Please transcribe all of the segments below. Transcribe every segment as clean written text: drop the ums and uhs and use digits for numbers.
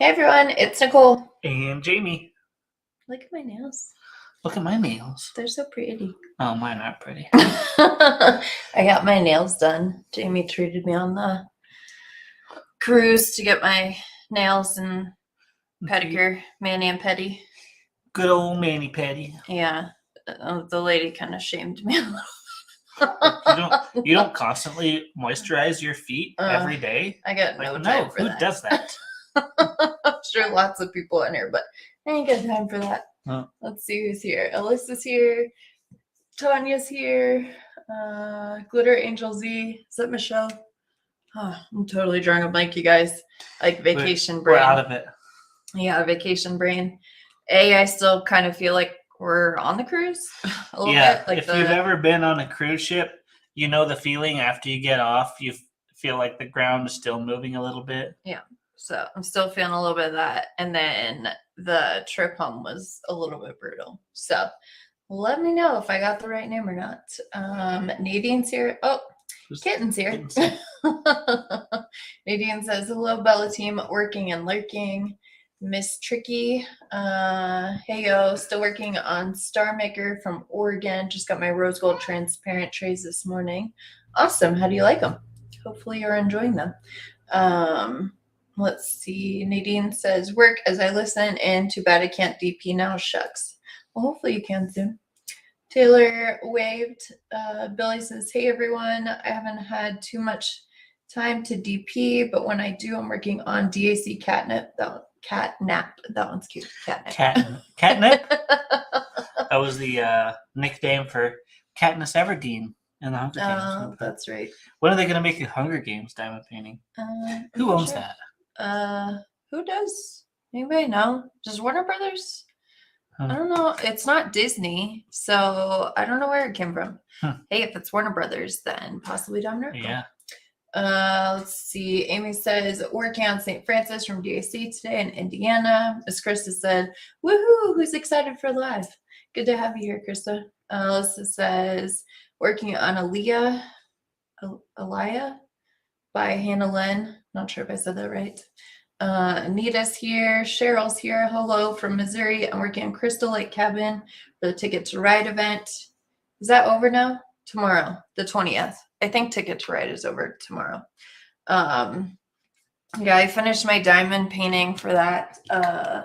Hey everyone, it's Nicole. And Jamie. Look at my nails. Look at my nails. They're so pretty. Oh, mine aren't pretty. I got my nails done. Jamie treated me on the cruise to get my nails and pedicure, mani and pedi. Good old mani pedi. Yeah, the lady kind of shamed me a little. You don't constantly moisturize your feet every day? I got no time for who that. does that? I'm sure lots of people in here, but I ain't got time for that. Huh. Let's see who's here. Alyssa's here. Tanya's here. Glitter Angel Z. Is that Michelle? Oh, I'm totally drawing a blank, you guys. Like vacation brain. We're out of it. Yeah, vacation brain. I still kind of feel like we're on the cruise a little bit. Like if you've ever been on a cruise ship, you know the feeling after you get off. You feel like the ground is still moving a little bit. Yeah. So I'm still feeling a little bit of that. And then the trip home was a little bit brutal. So let me know if I got the right name or not. Nadine's here. Oh, Kitten's here. Nadine says, hello, Bella team, working and lurking. Miss Tricky. Hey, yo, still working on Star Maker from Oregon. Just got my rose gold transparent trays this morning. Awesome. How do you like them? Hopefully you're enjoying them. Let's see. Nadine says, work as I listen, and too bad I can't DP now. Shucks. Well, hopefully you can soon. Taylor waved. Billy says, hey, everyone. I haven't had too much time to DP, but when I do, I'm working on DAC catnip. Catnap. That one's cute. Catnip. Catnip? That was the nickname for Katniss Everdeen in the Hunger Games. Oh, that's right. When are they going to make a Hunger Games diamond painting? Who owns that? Who does? Anybody know? Does Warner Brothers? Huh. I don't know. It's not Disney, so I don't know where it came from. Hey, if it's Warner Brothers, then possibly Dominic. Yeah. Let's see. Amy says, working on St. Francis from DAC today in Indiana. As Krista said, woohoo, who's excited for live? Good to have you here, Krista. Alyssa says, working on Aliyah by Hannah Lynn. Not sure if I said that right. Anita's here. Cheryl's here. Hello from Missouri. I'm working on Crystal Lake Cabin for the Ticket to Ride event. Is that over now? Tomorrow, the 20th. I think Ticket to Ride is over tomorrow. Yeah, I finished my diamond painting for that. I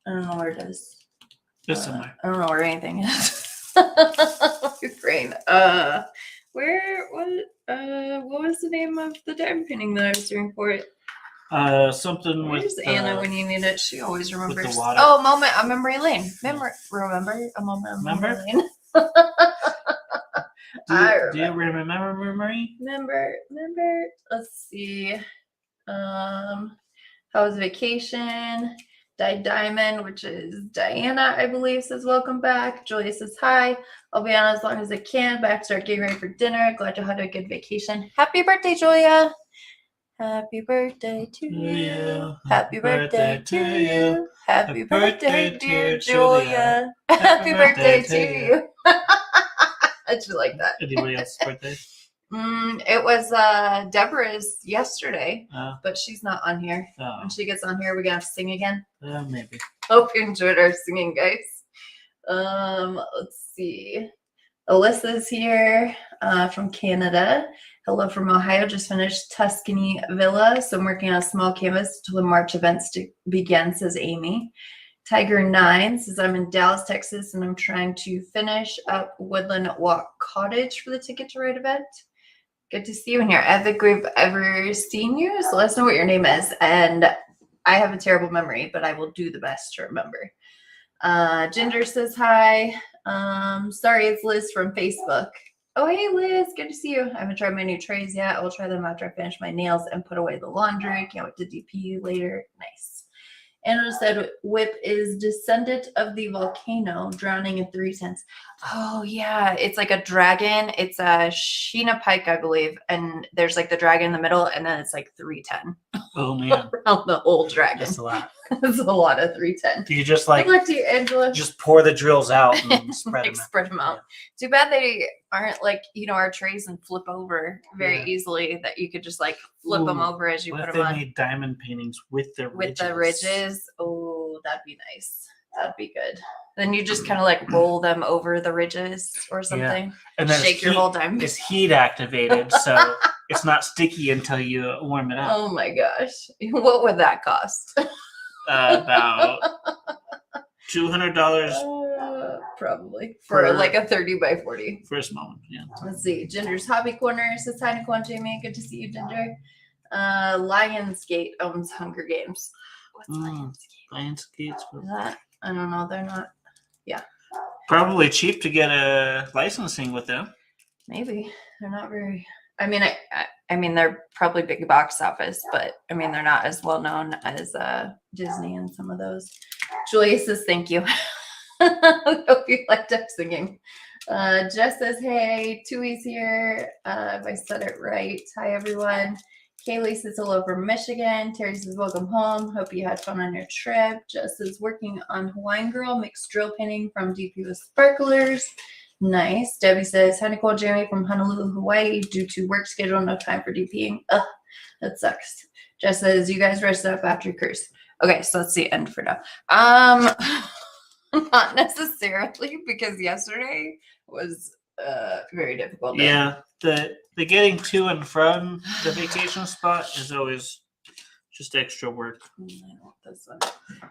don't know where it is. Just somewhere. I don't know where anything is. My brain. What was the name of the diamond painting that I was doing for it? Something Where's with Anna when you need it? She always remembers. With the water. Oh, moment on memory lane. Remember a moment on memory lane. Do you remember memory? Remember. Let's see. How was vacation? Dyed Diamond, which is Diana, I believe, says welcome back. Julia says hi. I'll be on as long as I can, but I have to start getting ready for dinner. Glad you had a good vacation. Happy birthday, Julia. Happy birthday to you. Happy birthday to you. Happy birthday, dear Julia. Happy birthday to you. I just like that. Anybody else's birthday? It was Deborah's yesterday, but she's not on here. Oh. When she gets on here, we're gonna have to sing again. Maybe. Hope you enjoyed our singing, guys. Let's see. Alyssa's here from Canada. Hello from Ohio. Just finished Tuscany Villa, so I'm working on a small canvas until the March events to begin, says Amy. Tiger9 says, I'm in Dallas, Texas, and I'm trying to finish up Woodland Walk Cottage for the Ticket to Ride event. Good to see you in here. I don't think we've ever seen you, so let us know what your name is. And I have a terrible memory, but I will do the best to remember. Ginger says hi. Sorry, it's Liz from Facebook. Oh, hey, Liz. Good to see you. I haven't tried my new trays yet. I will try them after I finish my nails and put away the laundry. Can't wait to DP you later. Nice. Anna said, Whip is descendant of the volcano, drowning in 3 cents. Oh, yeah. It's like a dragon. It's a Sheena Pike, I believe. And there's like the dragon in the middle, and then it's like 310. Oh man, around the whole dragon. that's a lot. That's a lot of 310. Do you just like Good luck to you, Angela. just pour the drills out and spread Like, them out? spread them out. Too bad they aren't like, our trays and flip over very Yeah. easily, that you could just like flip them Ooh, over as you What put if them they on. made diamond paintings with the With ridges? the ridges. Oh, that'd be nice. That'd be good. Then you just kind of like roll them over the ridges or something. And then Shake your whole diamond. It's heat activated, so it's not sticky until you warm it up. Oh my gosh. What would that cost? About $200 Probably. For like a 30 by 40. for a small one. Yeah. Let's see. Ginger's Hobby Corner says hi, Nicole and Jamie. Good to see you, Ginger. Lionsgate owns Hunger Games. What's Lionsgate? Lionsgate's Is that? I don't know. They're not. probably cheap to get a licensing with them. Maybe. They're not very. I mean, they're probably big box office, but I mean, they're not as well known as Disney and some of those. Julia says, thank you. I hope you liked up singing. Jess says, hey, Tui's here. If I said it right. Hi, everyone. Kaylee says hello from Michigan. Terry says, welcome home. Hope you had fun on your trip. Jess is working on Hawaiian Girl mixed drill painting from DP with Sparklers. Nice. Debbie says, hi, Nicole, Jamie from Honolulu, Hawaii. Due to work schedule, no time for DPing. Ugh, that sucks. Jess says, you guys rested up after your cruise. Okay, so that's the end for now. Not necessarily, because yesterday was very difficult day. Yeah, the getting to and from the vacation spot is always just extra work. I want this one.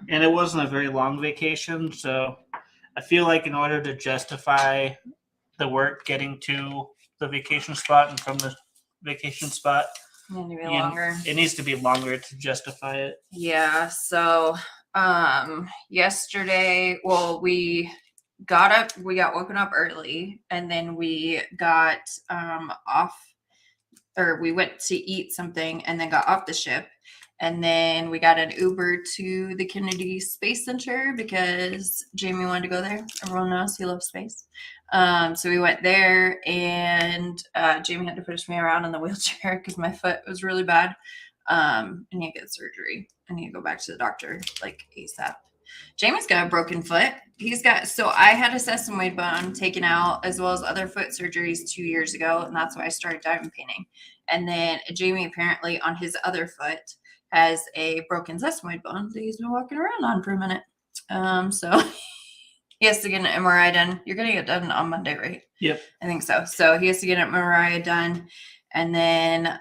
And it wasn't a very long vacation, so I feel like in order to justify the work getting to the vacation spot and from the vacation spot, it needs to be longer to justify it. Yeah, so yesterday, well, we got woken up early, and then we got we went to eat something and then got off the ship. And then we got an Uber to the Kennedy Space Center because Jamie wanted to go there. Everyone knows he loves space. So we went there, and Jamie had to push me around in the wheelchair because my foot was really bad. I need to get surgery. I need to go back to the doctor like ASAP. Jamie's got a broken foot. So I had a sesamoid bone taken out as well as other foot surgeries 2 years ago. And that's why I started diamond painting. And then Jamie apparently on his other foot has a broken sesamoid bone that he's been walking around on for a minute. So he has to get an MRI done. You're going to get done on Monday, right? Yep. I think so. So he has to get an MRI done and then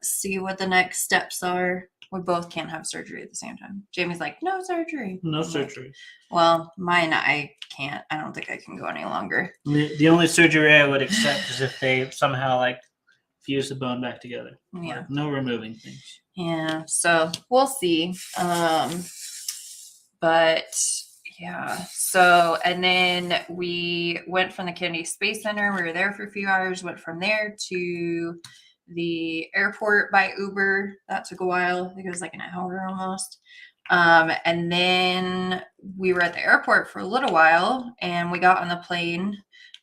see what the next steps are. We both can't have surgery at the same time. Jamie's like, no surgery. No surgery. Well, mine, I can't. I don't think I can go any longer. The only surgery I would accept is if they somehow like fuse the bone back together. Yeah. Like, no removing things. Yeah. So we'll see. But yeah. So, and then we went from the Kennedy Space Center. We were there for a few hours, went from there to the airport by Uber. That took a while. I think it was like an hour almost. And then we were at the airport for a little while, and we got on the plane.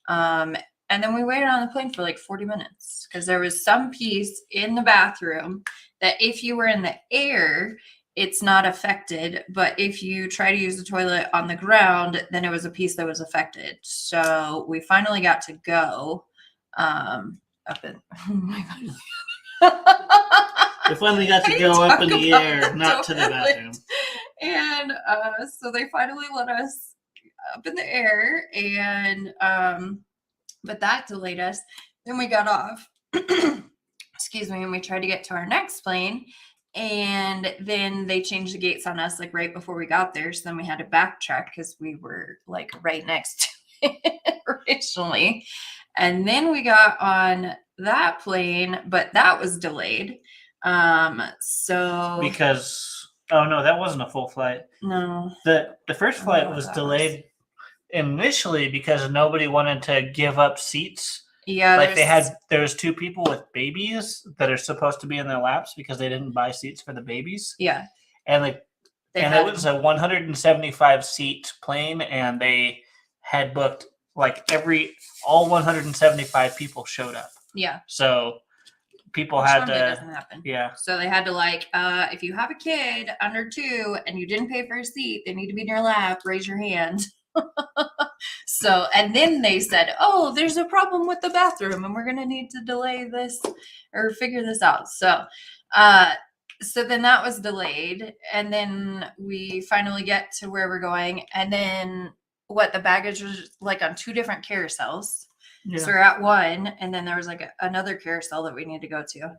And then we waited on the plane for like 40 minutes because there was some piece in the bathroom that if you were in the air, it's not affected. But if you try to use the toilet on the ground, then it was a piece that was affected. So we finally got to go up in, oh my God. We finally got to go up in the air, not to the bathroom. And so they finally let us up in the air, and but that delayed us. Then we got off. Excuse me, and we tried to get to our next plane, and then they changed the gates on us like right before we got there. So then we had to backtrack because we were like right next to it originally. And then we got on that plane, but that was delayed. So because that wasn't a full flight. No. The first flight was delayed initially because nobody wanted to give up seats. Yeah. Like there was two people with babies that are supposed to be in their laps because they didn't buy seats for the babies. Yeah. And it was a 175 seat plane, and they had booked like all 175 people showed up. Yeah. So people Each had Monday to, doesn't happen. yeah. So they had to like, if you have a kid under 2 and you didn't pay for a seat, they need to be in your lap. Raise your hand. So, and then they said, oh, there's a problem with the bathroom and we're going to need to delay this or figure this out. So, so then that was delayed. And then we finally get to where we're going. And then the baggage was like on 2 different carousels. Yeah. So we're at one, and then there was like another carousel that we need to go to.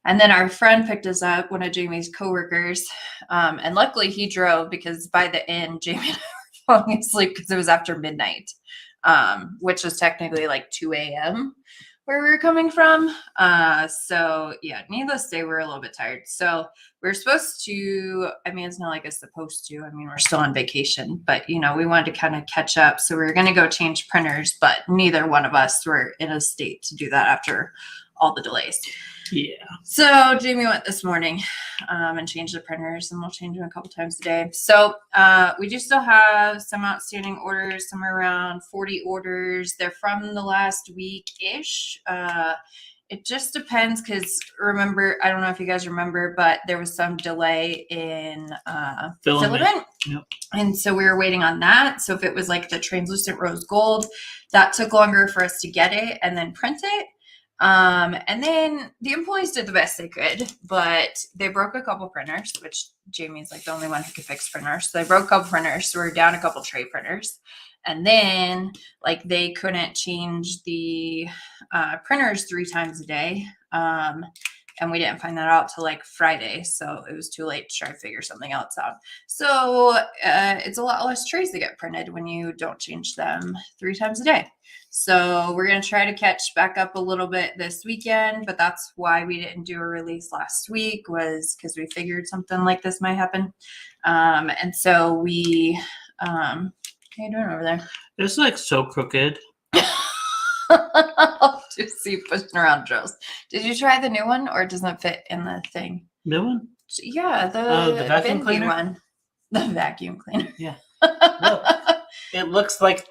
And then our friend picked us up, one of Jamie's coworkers. And luckily he drove, because by the end, Jamie and I were falling asleep because it was after midnight, which was technically like 2 a.m. where we were coming from. So yeah, needless to say, we're a little bit tired. So we're supposed to, I mean, it's not like it's supposed to, I mean, we're still on vacation, but you know, we wanted to kind of catch up. So we were going to go change printers, but neither one of us were in a state to do that after all the delays. Yeah. So Jamie went this morning and changed the printers, and we'll change them a couple times a day. So we do still have some outstanding orders, somewhere around 40 orders. They're from the last week-ish. It just depends, because remember, I don't know if you guys remember, but there was some delay in filament. Yep. And so we were waiting on that. So if it was like the translucent rose gold, that took longer for us to get it and then print it. And then the employees did the best they could, but they broke a couple printers, which Jamie's like the only one who could fix printers. So they broke a couple printers. So we're down a couple tray printers. And then like they couldn't change the printers 3 times a day. And we didn't find that out till like Friday. So it was too late to try to figure something else out. So it's a lot less trays that get printed when you don't change them 3 times a day. So we're going to try to catch back up a little bit this weekend, but that's why we didn't do a release last week, was because we figured something like this might happen. And so we, how you doing over there? It's like so crooked. I'll just see pushing around drills. Did you try the new one, or does it fit in the thing? New one? Yeah, the vacuum bendy cleaner one. The vacuum cleaner. Yeah. Look, it looks like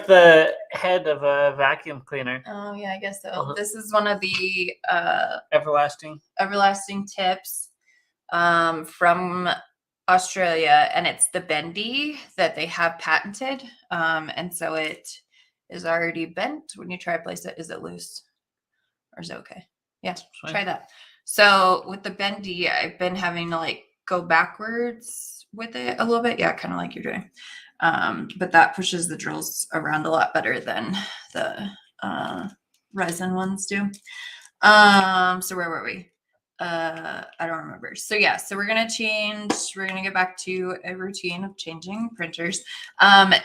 the head of a vacuum cleaner. Oh yeah, I guess so. This is one of the Everlasting tips from Australia, and it's the bendy that they have patented. And so it is already bent. When you try to place it, is it loose or is it okay? Yeah, try that. So with the bendy, I've been having to like go backwards with it a little bit. Yeah, kind of like you're doing. But that pushes the drills around a lot better than the resin ones do. So where were we? I don't remember. So yeah, so we're going to get back to a routine of changing printers.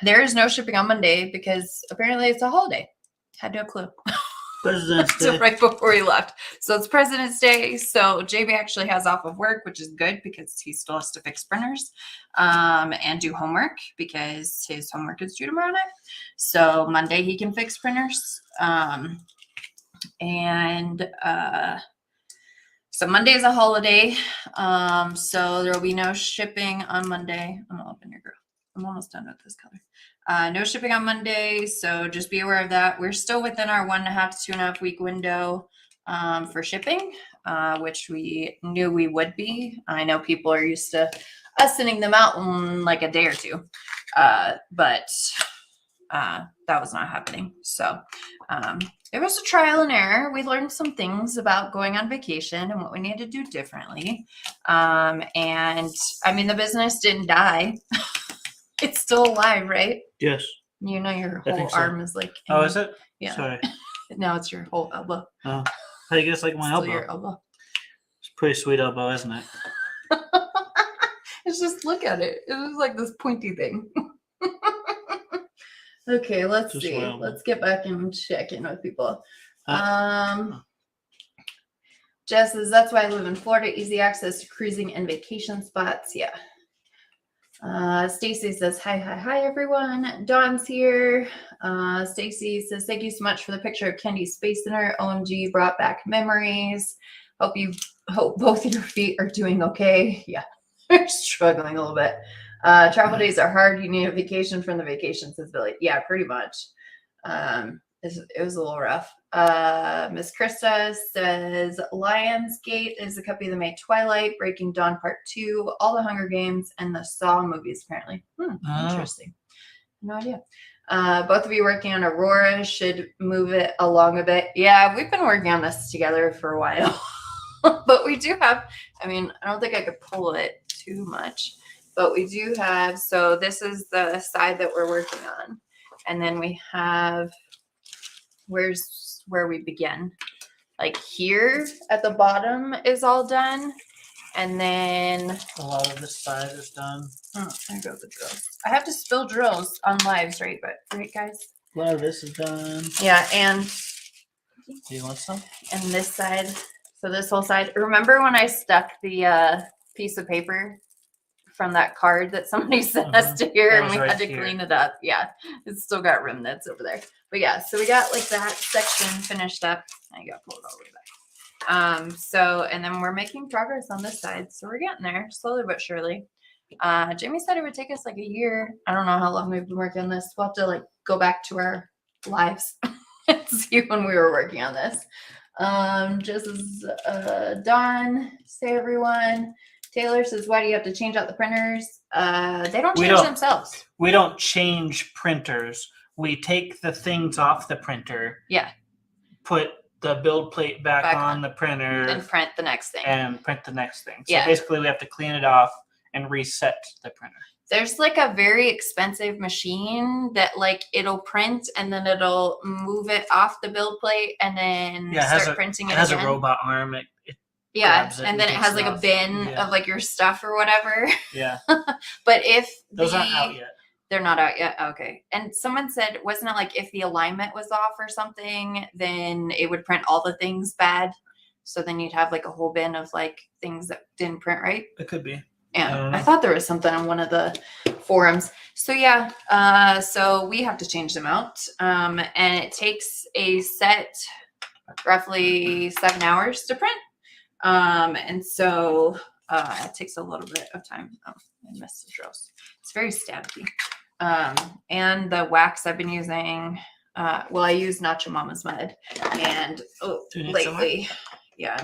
There is no shipping on Monday because apparently it's a holiday. Had no clue. President's Day. So right before he left. So it's President's Day. So Jamie actually has off of work, which is good because he still has to fix printers and do homework because his homework is due tomorrow night. So Monday he can fix printers. So Monday is a holiday. So there will be no shipping on Monday. I'm all up in your girl. I'm almost done with this color. No shipping on Monday, so just be aware of that. We're still within our 1.5 to 2.5 week window for shipping, which we knew we would be. I know people are used to us sending them out in like a day or two, but that was not happening. So it was a trial and error. We learned some things about going on vacation and what we need to do differently. And I mean, the business didn't die. It's still alive, right? Yes. You know your whole arm is like. Oh, is it? Yeah. Sorry. Now it's your whole elbow. Oh, I guess like my elbow. Your elbow. It's a pretty sweet elbow, isn't it? It's just look at it. It was like this pointy thing. Okay, let's see. Let's get back and check in with people. Jess says, that's why I live in Florida. Easy access to cruising and vacation spots. Yeah. Stacy says, hi, everyone. Dawn's here. Stacy says, thank you so much for the picture of Kendy's Space Center. OMG brought back memories. Hope both of your feet are doing okay. Yeah, they're struggling a little bit. Travel days are hard. You need a vacation from the vacation, says Billy. Yeah, pretty much. it was a little rough. Miss Krista says Lionsgate is a copy of the May Twilight, Breaking Dawn Part 2, all the Hunger Games, and the Saw movies, apparently. Interesting. No idea. Both of you working on Aurora should move it along a bit. Yeah, we've been working on this together for a while. But we do have, I mean, I don't think I could pull it too much. But we do have, so this is the side that we're working on. And then we have, where's where we begin? Like here at the bottom is all done. And then a lot of this side is done. Oh, there go the drills. I have to spill drills on lives, right? But right, guys. A lot of this is done. Yeah, and do you want some? And this side, so this whole side. Remember when I stuck the piece of paper from that card that somebody sent us to here, and we had to clean it up? Yeah, it's still got remnants over there. But yeah, so we got like that section finished up. I got pulled all the way back. So, and then we're making progress on this side. So we're getting there slowly but surely. Jamie said it would take us like a year. I don't know how long we've been working on this. We'll have to like go back to our lives and see when we were working on this. Just as done, say everyone. Taylor says, why do you have to change out the printers? They don't change themselves. We don't change printers. We take the things off the printer. Yeah. Put the build plate back on the printer. And print the next thing. So basically we have to clean it off and reset the printer. There's like a very expensive machine that like it'll print and then it'll move it off the build plate and then start printing it again. It has a robot arm. It and then it has like a bin of like your stuff or whatever. Yeah. But if those aren't out yet. They're not out yet. Okay. And someone said, wasn't it like if the alignment was off or something, then it would print all the things bad? So then you'd have like a whole bin of like things that didn't print right. It could be. Yeah. I thought there was something on one of the forums. So yeah. So we have to change them out. And it takes a set roughly 7 hours to print. And so it takes a little bit of time. Oh, I missed the drills. It's very staticky. And the wax I've been using, I use Nacho Mama's mud, and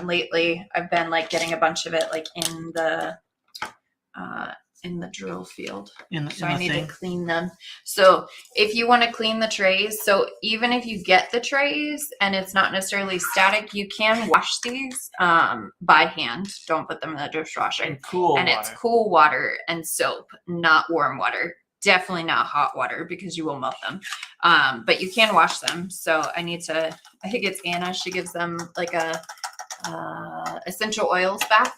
lately I've been like getting a bunch of it like in the drill field. So I need to clean them. So if you want to clean the trays, so even if you get the trays and it's not necessarily static, you can wash these by hand. Don't put them in the dishwasher. And cool water. It's cool water and soap, not warm water. Definitely not hot water because you will melt them. But you can wash them. So I think it's Anna. She gives them like a essential oils bath.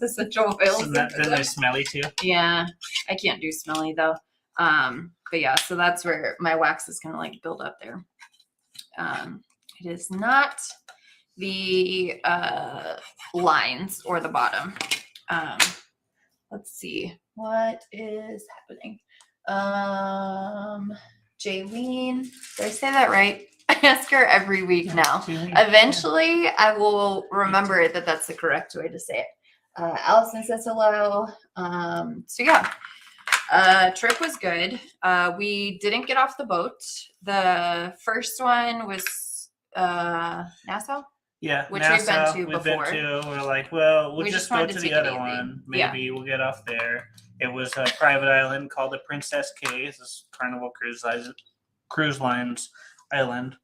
Essential oils. Then they're smelly too. Yeah, I can't do smelly though. But yeah, so that's where my wax is gonna like build up there. It is not the lines or the bottom. Let's see what is happening. Jaylene, did I say that right? I ask her every week now. Eventually, I will remember that that's the correct way to say it. Allison says hello. So yeah, trip was good. We didn't get off the boat. The first one was Nassau. Yeah, which Nassau, we've been to before. We're like, well, we'll just go to the other easy. one. Maybe we'll get off there. It was a private island called the Princess Cay. This Carnival Cruise Lines island.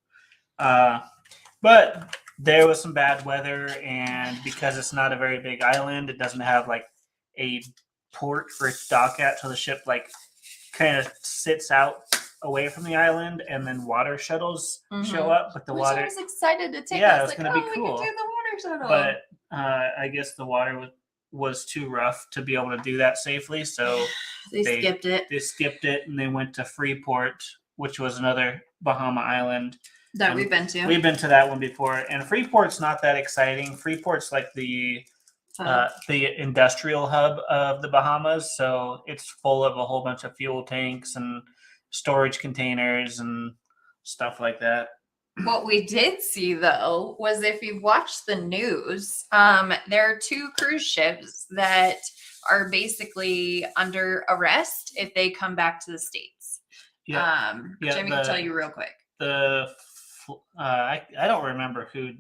But there was some bad weather, and because it's not a very big island, it doesn't have like a port for it to dock at, so the ship like kind of sits out away from the island, and then water shuttles show up. But the water, I was excited to take. Yeah, it was going to be cool. We could do the water shuttle. But I guess the water was too rough to be able to do that safely, so they skipped it. They skipped it, and they went to Freeport, which was another Bahama island that we've been to. We've been to that one before, and Freeport's not that exciting. Freeport's like the industrial hub of the Bahamas, so it's full of a whole bunch of fuel tanks and storage containers and stuff like that. What we did see, though, was if you've watched the news, there are 2 cruise ships that are basically under arrest if they come back to the States. Yeah. Jamie can tell you real quick. I don't remember who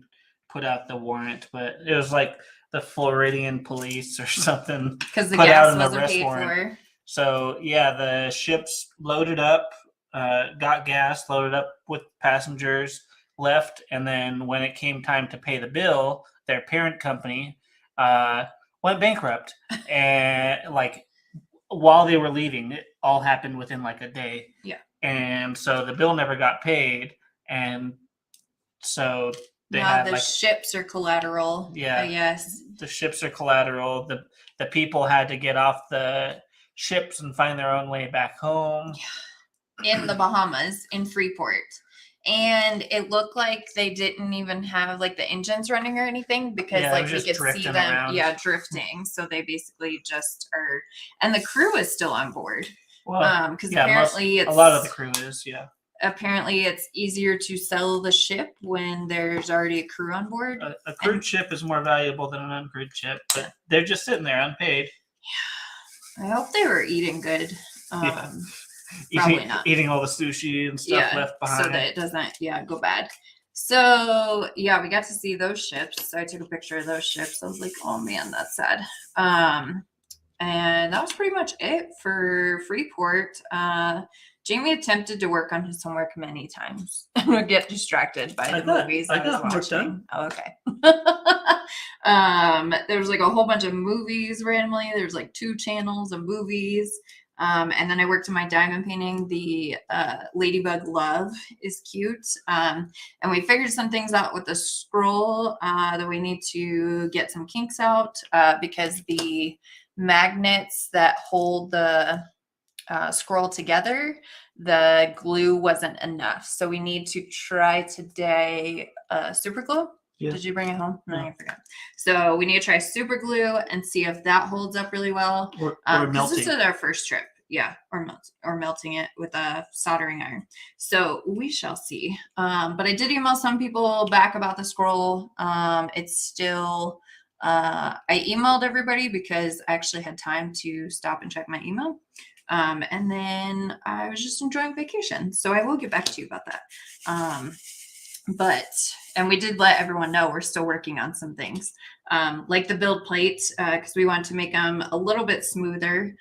put out the warrant, but it was like the Floridian police or something Because the put out gas an wasn't arrest paid warrant. for. So yeah, the ships loaded up, got gas, loaded up with passengers, left, and then when it came time to pay the bill, their parent company went bankrupt, and like while they were leaving, it all happened within like a day. Yeah. And so the bill never got paid, and so they No, had the like ships are collateral. Yeah. Yes. the ships are collateral. The people had to get off the ships and find their own way back home. In the Bahamas, in Freeport. And it looked like they didn't even have like the engines running or anything because Yeah, it like was we just could see drifting them, around. drifting. So they basically just are, and the crew is still on board. Well, Because yeah, apparently a lot of the crew is, yeah. Apparently it's easier to sell the ship when there's already a crew on board. A crewed ship is more valuable than an uncrewed ship, but they're just sitting there unpaid. Yeah. I hope they were eating good. Probably not. Eating all the sushi and stuff left behind. So that it doesn't, go bad. So, we got to see those ships. So I took a picture of those ships. I was like, oh man, that's sad. And that was pretty much it for Freeport. Jamie attempted to work on his homework many times and would get distracted by the movies I was watching. Oh, okay. There was like a whole bunch of movies randomly. There's like 2 channels of movies. And then I worked on my diamond painting. The Ladybug Love is cute. And we figured some things out with the scroll that we need to get some kinks out because the magnets that hold the scroll together, the glue wasn't enough. So we need to try today super glue. Yeah. Did you bring it home? No, I forgot. So we need to try super glue and see if that holds up really well. Or melting. This is our first trip. Yeah, or melting it with a soldering iron. So we shall see. But I did email some people back about the scroll. It's still, I emailed everybody because I actually had time to stop and check my email. And then I was just enjoying vacation. So I will get back to you about that. And we did let everyone know we're still working on some things, like the build plate, because we want to make them a little bit smoother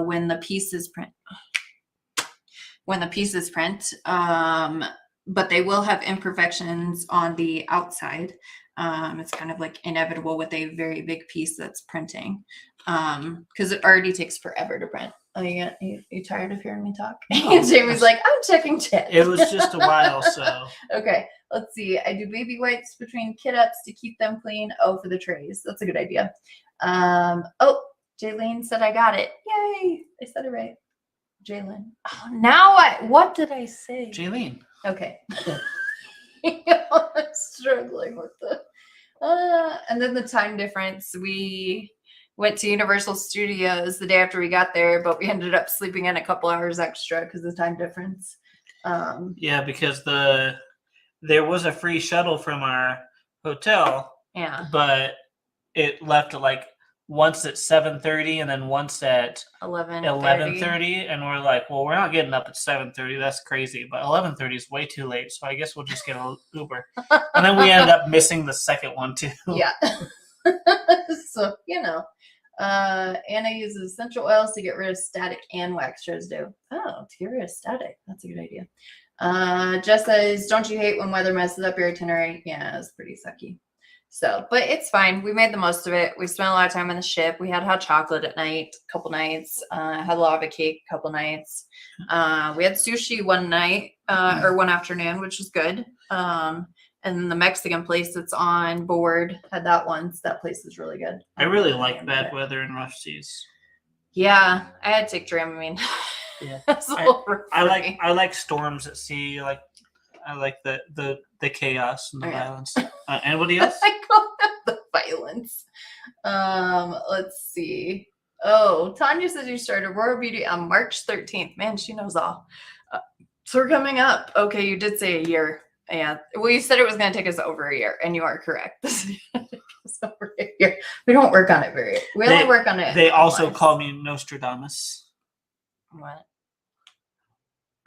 when the pieces print. But they will have imperfections on the outside. It's kind of like inevitable with a very big piece that's printing, because it already takes forever to print. Oh, you tired of hearing me talk? No, Jamie's like, I'm checking chat. It was just a while, so. Okay, let's see. I do baby wipes between kit ups to keep them clean. Oh, for the trays. That's a good idea. Oh, Jaylene said I got it. Yay! I said it right. Jalen. Oh, now what did I say? Jaylene. Okay. I'm struggling with the. And then the time difference. We went to Universal Studios the day after we got there, but we ended up sleeping in a couple hours extra because of the time difference. Yeah, because there was a free shuttle from our hotel. Yeah. But it left at like once at 7:30 and then once at 11:30, and we're like, well, we're not getting up at 7:30. That's crazy. But 11:30 is way too late, so I guess we'll just get an Uber. And then we ended up missing the second one too. Yeah. So Anna uses essential oils to get rid of static and wax residue. Oh, to get rid of static. That's a good idea. Jess says, don't you hate when weather messes up your itinerary? Yeah, it's pretty sucky. So, but it's fine. We made the most of it. We spent a lot of time on the ship. We had hot chocolate at night, a couple nights. Had lava cake a couple nights. We had sushi one night or one afternoon, which was good. And the Mexican place that's on board had that once. That place is really good. I really like bad weather and rough seas. Yeah, I had to take Dramamine. Yeah, I like storms at sea. I like the chaos and the violence. Anybody else? I call that the violence. Let's see. Oh, Tanya says you started Aurora Beauty on March 13th. Man, she knows all. So we're coming up. Okay, you did say a year. Yeah. Well, you said it was going to take us over a year, and you are correct. This is going to take us over a year. We don't work on it we only work on it. They also call me Nostradamus. What?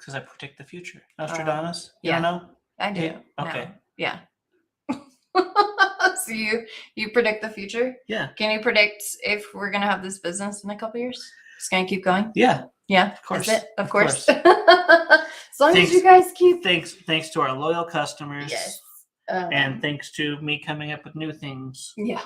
Because I predict the future. Nostradamus? You yeah. don't know? I do. Yeah, okay. No. Yeah. So you predict the future? Yeah. Can you predict if we're gonna have this business in a couple years? It's gonna keep going? Yeah. Yeah. Of course. Is it? Of course. course. As long as you guys keep. Thanks to our loyal customers. Yes. And thanks to me coming up with new things. Yeah.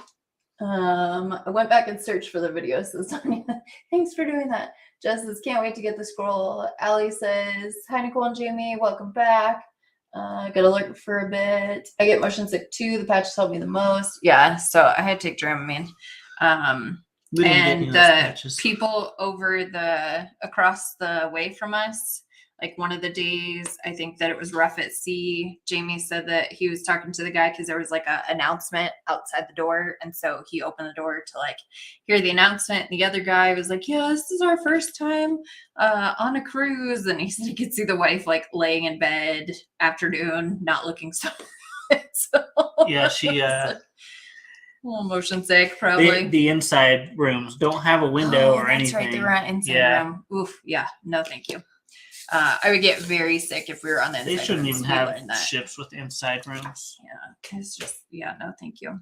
I went back and searched for the videos this time. Thanks for doing that. Jess says, can't wait to get the scroll. Allie says, hi, Nicole and Jamie. Welcome back. Gotta lurk for a bit. I get motion sick too. The patches help me the most. Yeah, so I had to take Dramamine. And the people across the way from us, like one of the days, I think that it was rough at sea. Jamie said that he was talking to the guy because there was like an announcement outside the door. And so he opened the door to like hear the announcement. And the other guy was like, yeah, this is our first time on a cruise. And he said he could see the wife like laying in bed afternoon, not looking so good. So, yeah, she a little motion sick, probably. The inside rooms don't have a window or anything. That's right, they were on inside room. Oof, yeah, no, thank you. I would get very sick if we were on the inside. They shouldn't rooms. even have ships with inside rooms. Yeah, it's just no, thank you.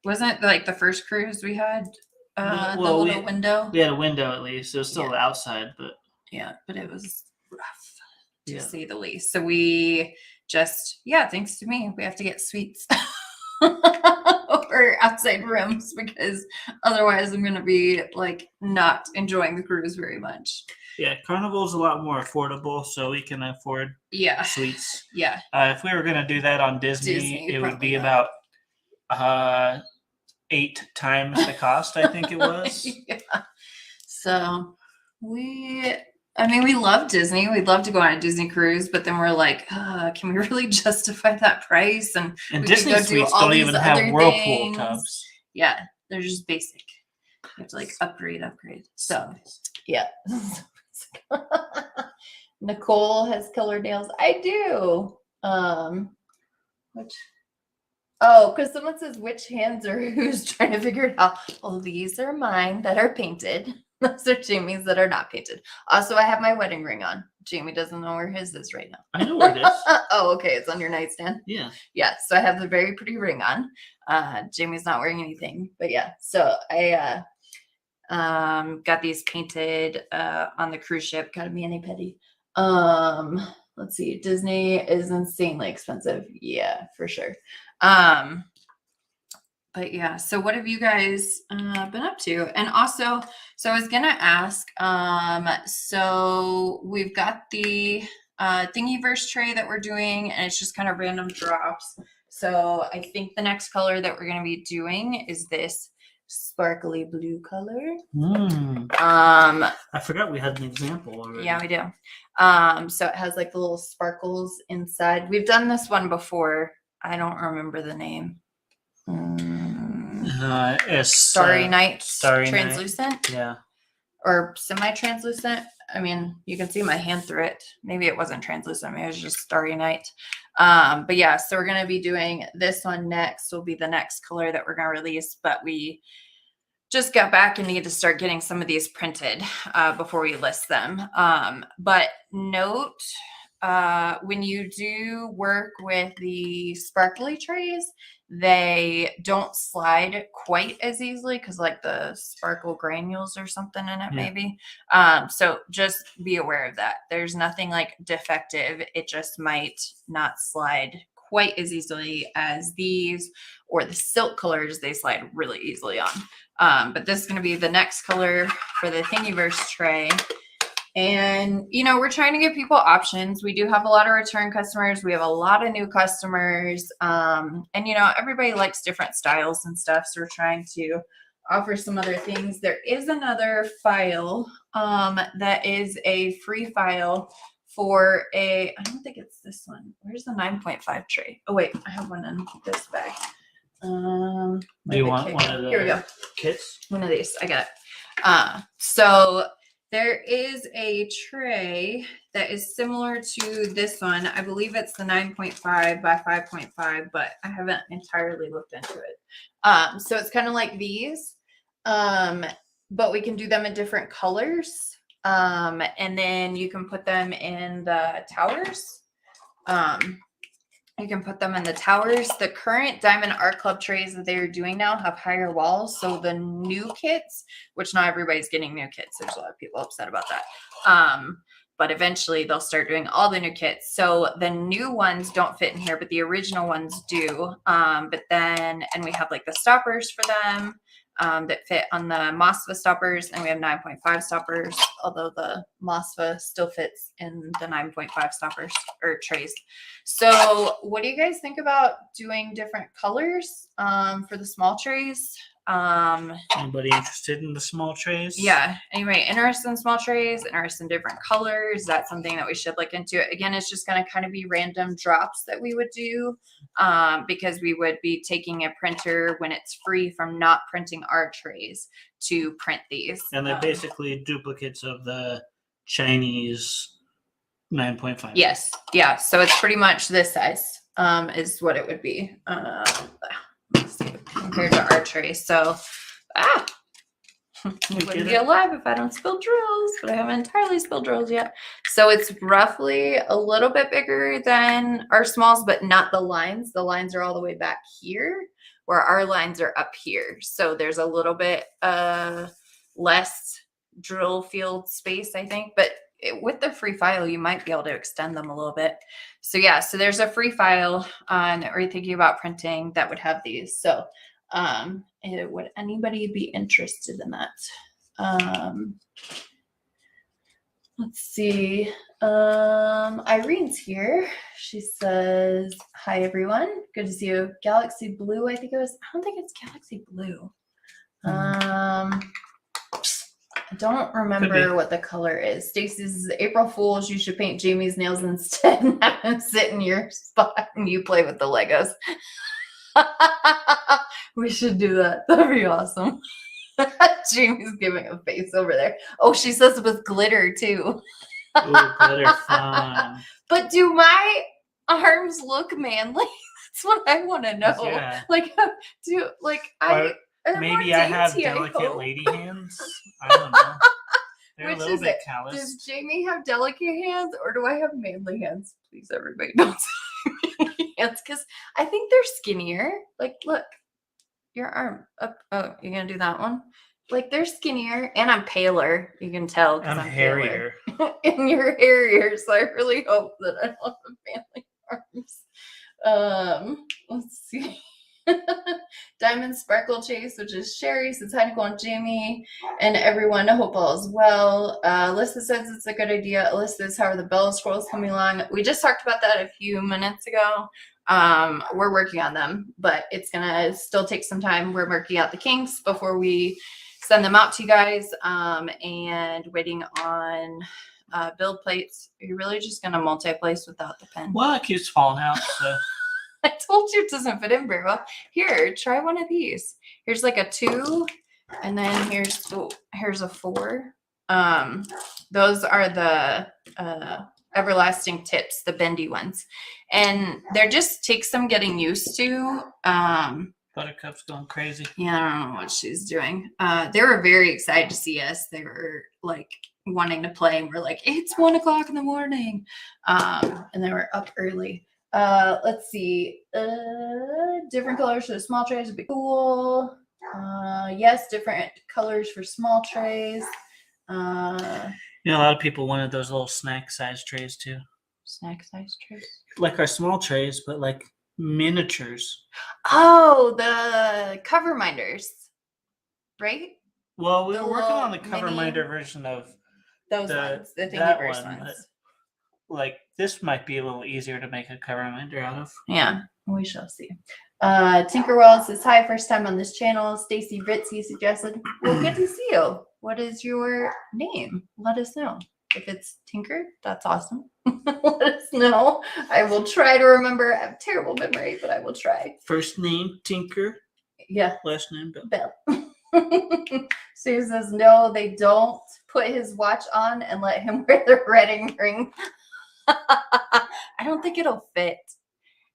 Wasn't like the first cruise we had the little window? We had a window at least. It was still outside, but but it was rough to say the least. So we just thanks to me, we have to get suites. Or outside rooms because otherwise I'm gonna be like not enjoying the cruise very much. Yeah, Carnival's a lot more affordable, so we can afford suites. Yeah. If we were gonna do that on Disney it would be about 8 times the cost, I think it was. Yeah. So we love Disney. We'd love to go on a Disney cruise, but then we're like, can we really justify that price? And Disney suites don't even have whirlpool tubs. Yeah, they're just basic. You have to like upgrade. So, yeah. Nicole has colored nails. I do. Because someone says which hands are who's, trying to figure it out. Well, these are mine that are painted. Those are Jamie's that are not painted. Also, I have my wedding ring on. Jamie doesn't know where his is right now. I know where it is. Oh, okay. It's on your nightstand. Yeah. Yeah. So I have the very pretty ring on. Jamie's not wearing anything, but yeah. So I got these painted on the cruise ship. Got a mani-pedi. Let's see. Disney is insanely expensive. Yeah, for sure. But yeah, so what have you guys been up to? And also, so I was gonna ask, so we've got the Thingiverse tray that we're doing, and it's just kind of random drops. So I think the next color that we're gonna be doing is this sparkly blue color. I forgot we had an example already. Yeah, we do. So it has like the little sparkles inside. We've done this one before. I don't remember the name. Starry Night. Translucent. Night. Yeah. Or semi-translucent. I mean, you can see my hand through it. Maybe it wasn't translucent. Maybe it was just Starry Night. But yeah, so we're going to be doing this one next. Will be the next color that we're going to release. But we just got back and need to start getting some of these printed before we list them. But note, when you do work with the sparkly trays, they don't slide quite as easily because like the sparkle granules or something in it, maybe. So just be aware of that. There's nothing like defective. It just might not slide quite as easily as these or the silk colors. They slide really easily on. But this is going to be the next color for the Thingiverse tray. And, you know, we're trying to give people options. We do have a lot of return customers. We have a lot of new customers. And, you know, everybody likes different styles and stuff. So we're trying to offer some other things. There is another file that is a free file for I don't think it's this one. Where's the 9.5 tray? Oh, wait, I have one in this bag. Do you want one of the Here we go. kits? One of these. I got it. So there is a tray that is similar to this one. I believe it's the 9.5 by 5.5, but I haven't entirely looked into it. So it's kind of like these, but we can do them in different colors. And then you can put them in the towers. You can put them in the towers. The current Diamond Art Club trays that they're doing now have higher walls. So the new kits, which not everybody's getting new kits. There's a lot of people upset about that. But eventually they'll start doing all the new kits. So the new ones don't fit in here, but the original ones do. And we have like the stoppers for them that fit on the MOSFA stoppers, and we have 9.5 stoppers, although the MOSFA still fits in the 9.5 stoppers or trays. So what do you guys think about doing different colors for the small trays? Anybody interested in the small trays? Yeah. Anybody interested in small trays, interested in different colors? That's something that we should look into. Again, it's just going to kind of be random drops that we would do because we would be taking a printer when it's free from not printing our trays to print these. And they're basically duplicates of the Chinese 9.5. Yes. Yeah. So it's pretty much this size is what it would be. Let's see, compared to our tray. So, we wouldn't be alive if I don't spill drills, but I haven't entirely spilled drills yet. So it's roughly a little bit bigger than our smalls, but not the lines. The lines are all the way back here, where our lines are up here. So there's a little bit less drill field space, I think, but with the free file, you might be able to extend them a little bit. So yeah, so there's a free file that we're thinking about printing that would have these. So would anybody be interested in that? Let's see. Irene's here. She says, hi, everyone. Good to see you. Galaxy Blue, I think it was. I don't think it's Galaxy Blue. I don't remember what the color is. Stacy says, April Fools, you should paint Jamie's nails instead and have him sit in your spot and you play with the Legos. We should do that. That'd be awesome. Jamie's giving a face over there. Oh, she says with glitter too. Ooh, glitter fun. But do my arms look manly? That's what I want to know. Yeah. Like, maybe I have delicate lady hands. I don't know. They're Which a little is bit it? callous. Does Jamie have delicate hands or do I have manly hands? Please, everybody, don't say manly hands because I think they're skinnier. Like, look, your arm up. Oh, you're gonna do that one? Like, they're skinnier and I'm paler. You can tell because I'm hairier. And you're hairier, so I really hope that I don't have manly arms. Let's see. Diamond Sparkle Chase, which is Sherry, says hi, Nicole and Jamie, and everyone. I hope all is well. Alyssa says it's a good idea. Alyssa says, how are the Bella scrolls coming along? We just talked about that a few minutes ago. We're working on them, but it's gonna still take some time. We're working out the kinks before we send them out to you guys, and waiting on build plates. Are you really just gonna multi-place without the pen? Well, it keeps falling out, so. I told you it doesn't fit in very well. Here, try one of these. Here's like a 2, and then here's a 4. Those are the everlasting tips, the bendy ones, and they're just takes some getting used to. Buttercup's going crazy. Yeah, I don't know what she's doing. They were very excited to see us. They were like wanting to play, and we're like, it's 1 o'clock in the morning, and they were up early. Let's see. Different colors for the small trays would be cool. Yes, different colors for small trays. A lot of people wanted those little snack size trays too. Snack size trays? Like our small trays, but like miniatures. Oh, the cover minders, right? Well, we The were working on the little cover mini- minder version of Those ones, the Thingiverse ones. Like this might be a little easier to make a cover minder out of. Yeah, we shall see. Tinkerwell says hi, first time on this channel. Stacy Ritzy suggested, well, good to see you. What is your name? Let us know. If it's Tinker, that's awesome. Let us know. I will try to remember. I have terrible memory, but I will try. First name Tinker. Yeah. Last name Bell. Sue says no, they don't put his watch on and let him wear the wedding ring. I don't think it'll fit.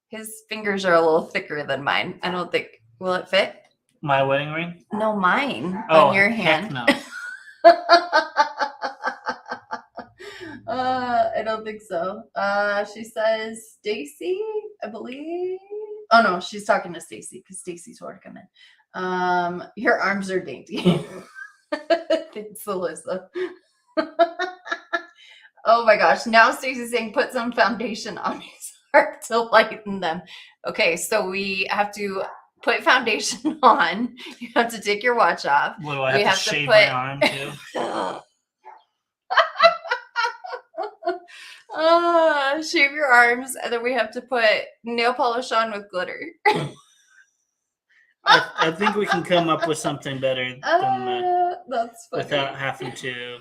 His fingers are a little thicker than mine. I don't think. Will it fit? My wedding ring? No, mine Oh, on your hand. Heck no. I don't think so. She says Stacy, I believe. Oh no, she's talking to Stacy because Stacy's working in. Your arms are dainty. Thanks, Alyssa. Oh my gosh. Now Stacy's saying put some foundation on his heart to lighten them. Okay, so we have to put foundation on. You have to take your watch off. What do I have to shave my arm too? Shave your arms, and then we have to put nail polish on with glitter. I think we can come up with something better than that. That's funny. Without having to.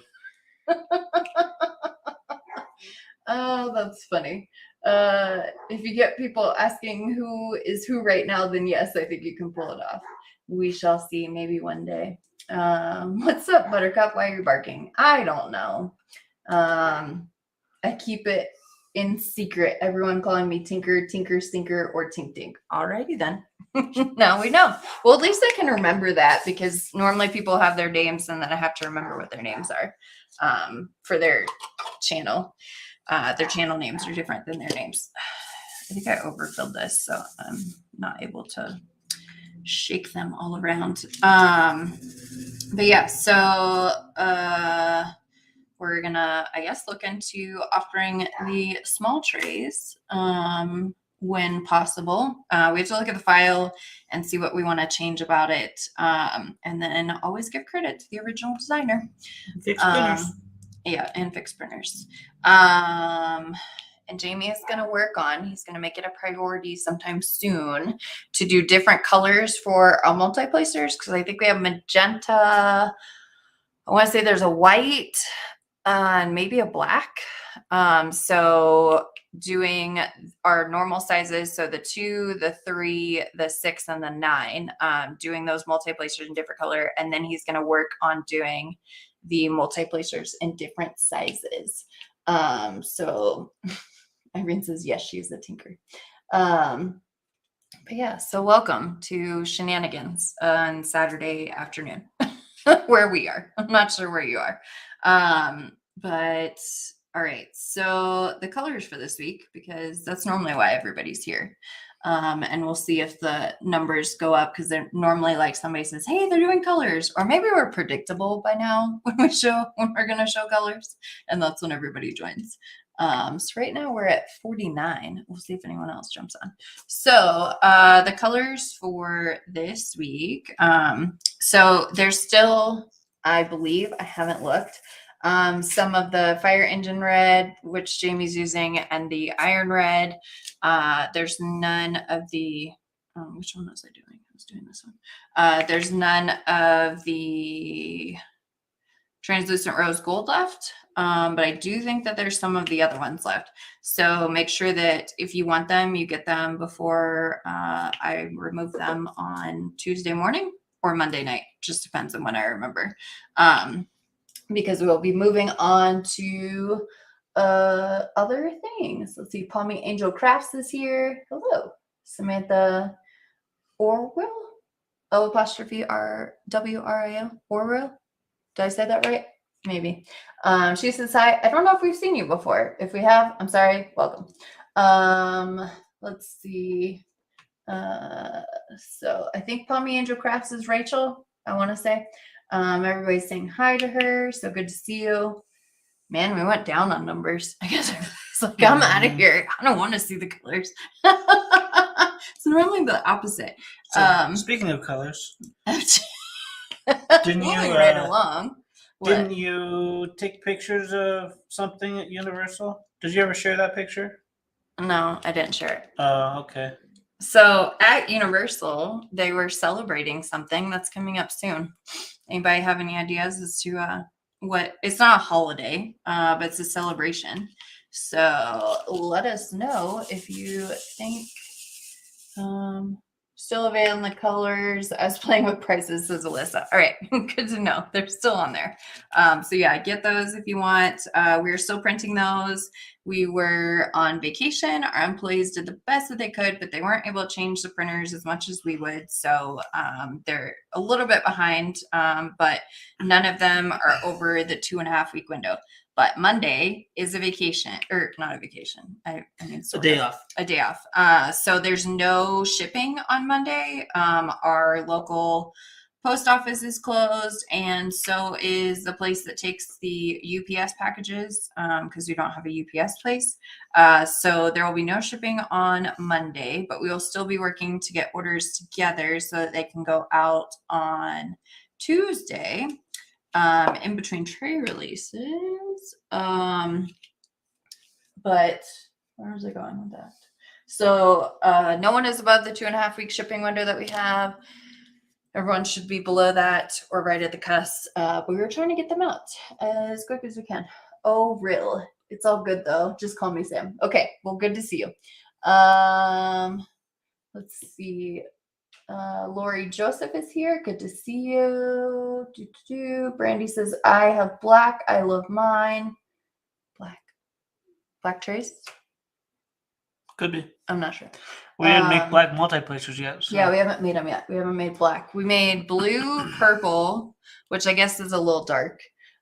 Oh, that's funny. If you get people asking who is who right now, then yes, I think you can pull it off. We shall see, maybe one day. What's up, Buttercup? Why are you barking? I don't know. I keep it in secret. Everyone calling me Tinker, Tinker, Stinker, or Tink Tink. Alrighty then. Now we know. Well, at least I can remember that, because normally people have their names and then I have to remember what their names are for their channel. Their channel names are different than their names. I think I overfilled this, so I'm not able to shake them all around. But yeah, so we're gonna, I guess, look into offering the small trays when possible. We have to look at the file and see what we want to change about it, and then always give credit to the original designer. Fixed printers. Yeah, and fixed printers. And Jamie is going to work on, he's going to make it a priority sometime soon to do different colors for our multi-placers, because I think we have magenta. I want to say there's a white and maybe a black. So doing our normal sizes, so the 2, the 3, the 6, and the 9, doing those multi-placers in different color, and then he's going to work on doing the multi-placers in different sizes. So Irene says, yes, she's a tinker. But yeah, so welcome to Shenanigans on Saturday afternoon, where we are. I'm not sure where you are. But all right, so the colors for this week, because that's normally why everybody's here. And we'll see if the numbers go up, because they're normally like somebody says, hey, they're doing colors, or maybe we're predictable by now when we're going to show colors, and that's when everybody joins. So right now we're at 49. We'll see if anyone else jumps on. So the colors for this week. So there's still, I believe, I haven't looked, some of the fire engine red, which Jamie's using, and the iron red. There's none of the, which one was I doing? I was doing this one. There's none of the translucent rose gold left. But I do think that there's some of the other ones left. So make sure that if you want them, you get them before I remove them on Tuesday morning or Monday night. Just depends on when I remember. Because we'll be moving on to other things. Let's see. Palmy Angel Crafts is here. Hello. Samantha Orwell. O''R''W''R''A'. Orwell. Did I say that right? Maybe. She says hi. I don't know if we've seen you before. If we have, I'm sorry. Welcome. Let's see. So I think Palmy Angel Crafts is Rachel, I want to say. Everybody's saying hi to her. So good to see you. Man, we went down on numbers. I guess it's like, I'm out of here. I don't want to see the colors. It's normally the opposite. So, speaking of colors, didn't you right along? Didn't you take pictures of something at Universal? Did you ever share that picture? No, I didn't share it. Oh, okay. So at Universal, they were celebrating something that's coming up soon. Anybody have any ideas as to what? It's not a holiday, but it's a celebration. So let us know if you think. Still availing the colors. I was playing with prices, says Alyssa. All right, good to know. They're still on there. So yeah, get those if you want. We're still printing those. We were on vacation. Our employees did the best that they could, but they weren't able to change the printers as much as we would. So they're a little bit behind, but none of them are over the 2.5 week window. but Monday is a vacation, or not a vacation. I mean, A day off. A day off. So there's no shipping on Monday. Our local post office is closed, and so is the place that takes the UPS packages, because we don't have a UPS place. So there will be no shipping on Monday, but we will still be working to get orders together so that they can go out on Tuesday, in between tray releases. But where was I going with that? So no one is above the 2.5 week shipping window that we have. Everyone should be below that or right at the cusp. But we were trying to get them out as quick as we can. Oh, real. It's all good though. Just call me Sam. Okay. Well, good to see you. Let's see. Lori Joseph is here. Good to see you. Brandy says, I have black. I love mine. Black trace? Could be. I'm not sure. We didn't make black multiplacers yet. So. Yeah, we haven't made them yet. We haven't made black. We made blue, purple, which I guess is a little dark.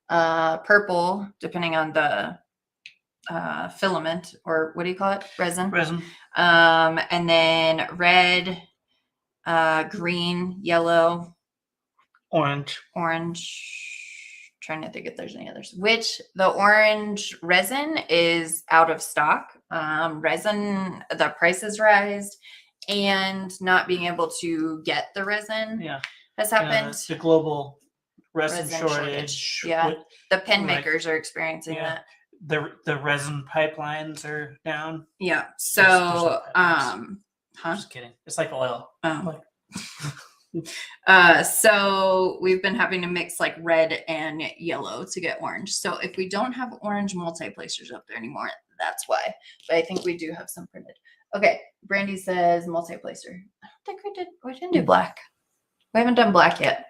Purple, depending on the filament, or what do you call it? Resin. And then red, green, yellow, orange. Trying to think if there's any others. Which the orange resin is out of stock. Resin, the prices rised, and not being able to get the resin has happened. The global resin shortage. Yeah, the pen makers are experiencing that. The resin pipelines are down. Yeah. So, Just kidding. It's like oil. Oh. So we've been having to mix like red and yellow to get orange. So if we don't have orange multiplacers up there anymore, that's why. But I think we do have some printed. Okay. Brandy says multiplacer. I don't think we didn't do black. We haven't done black yet.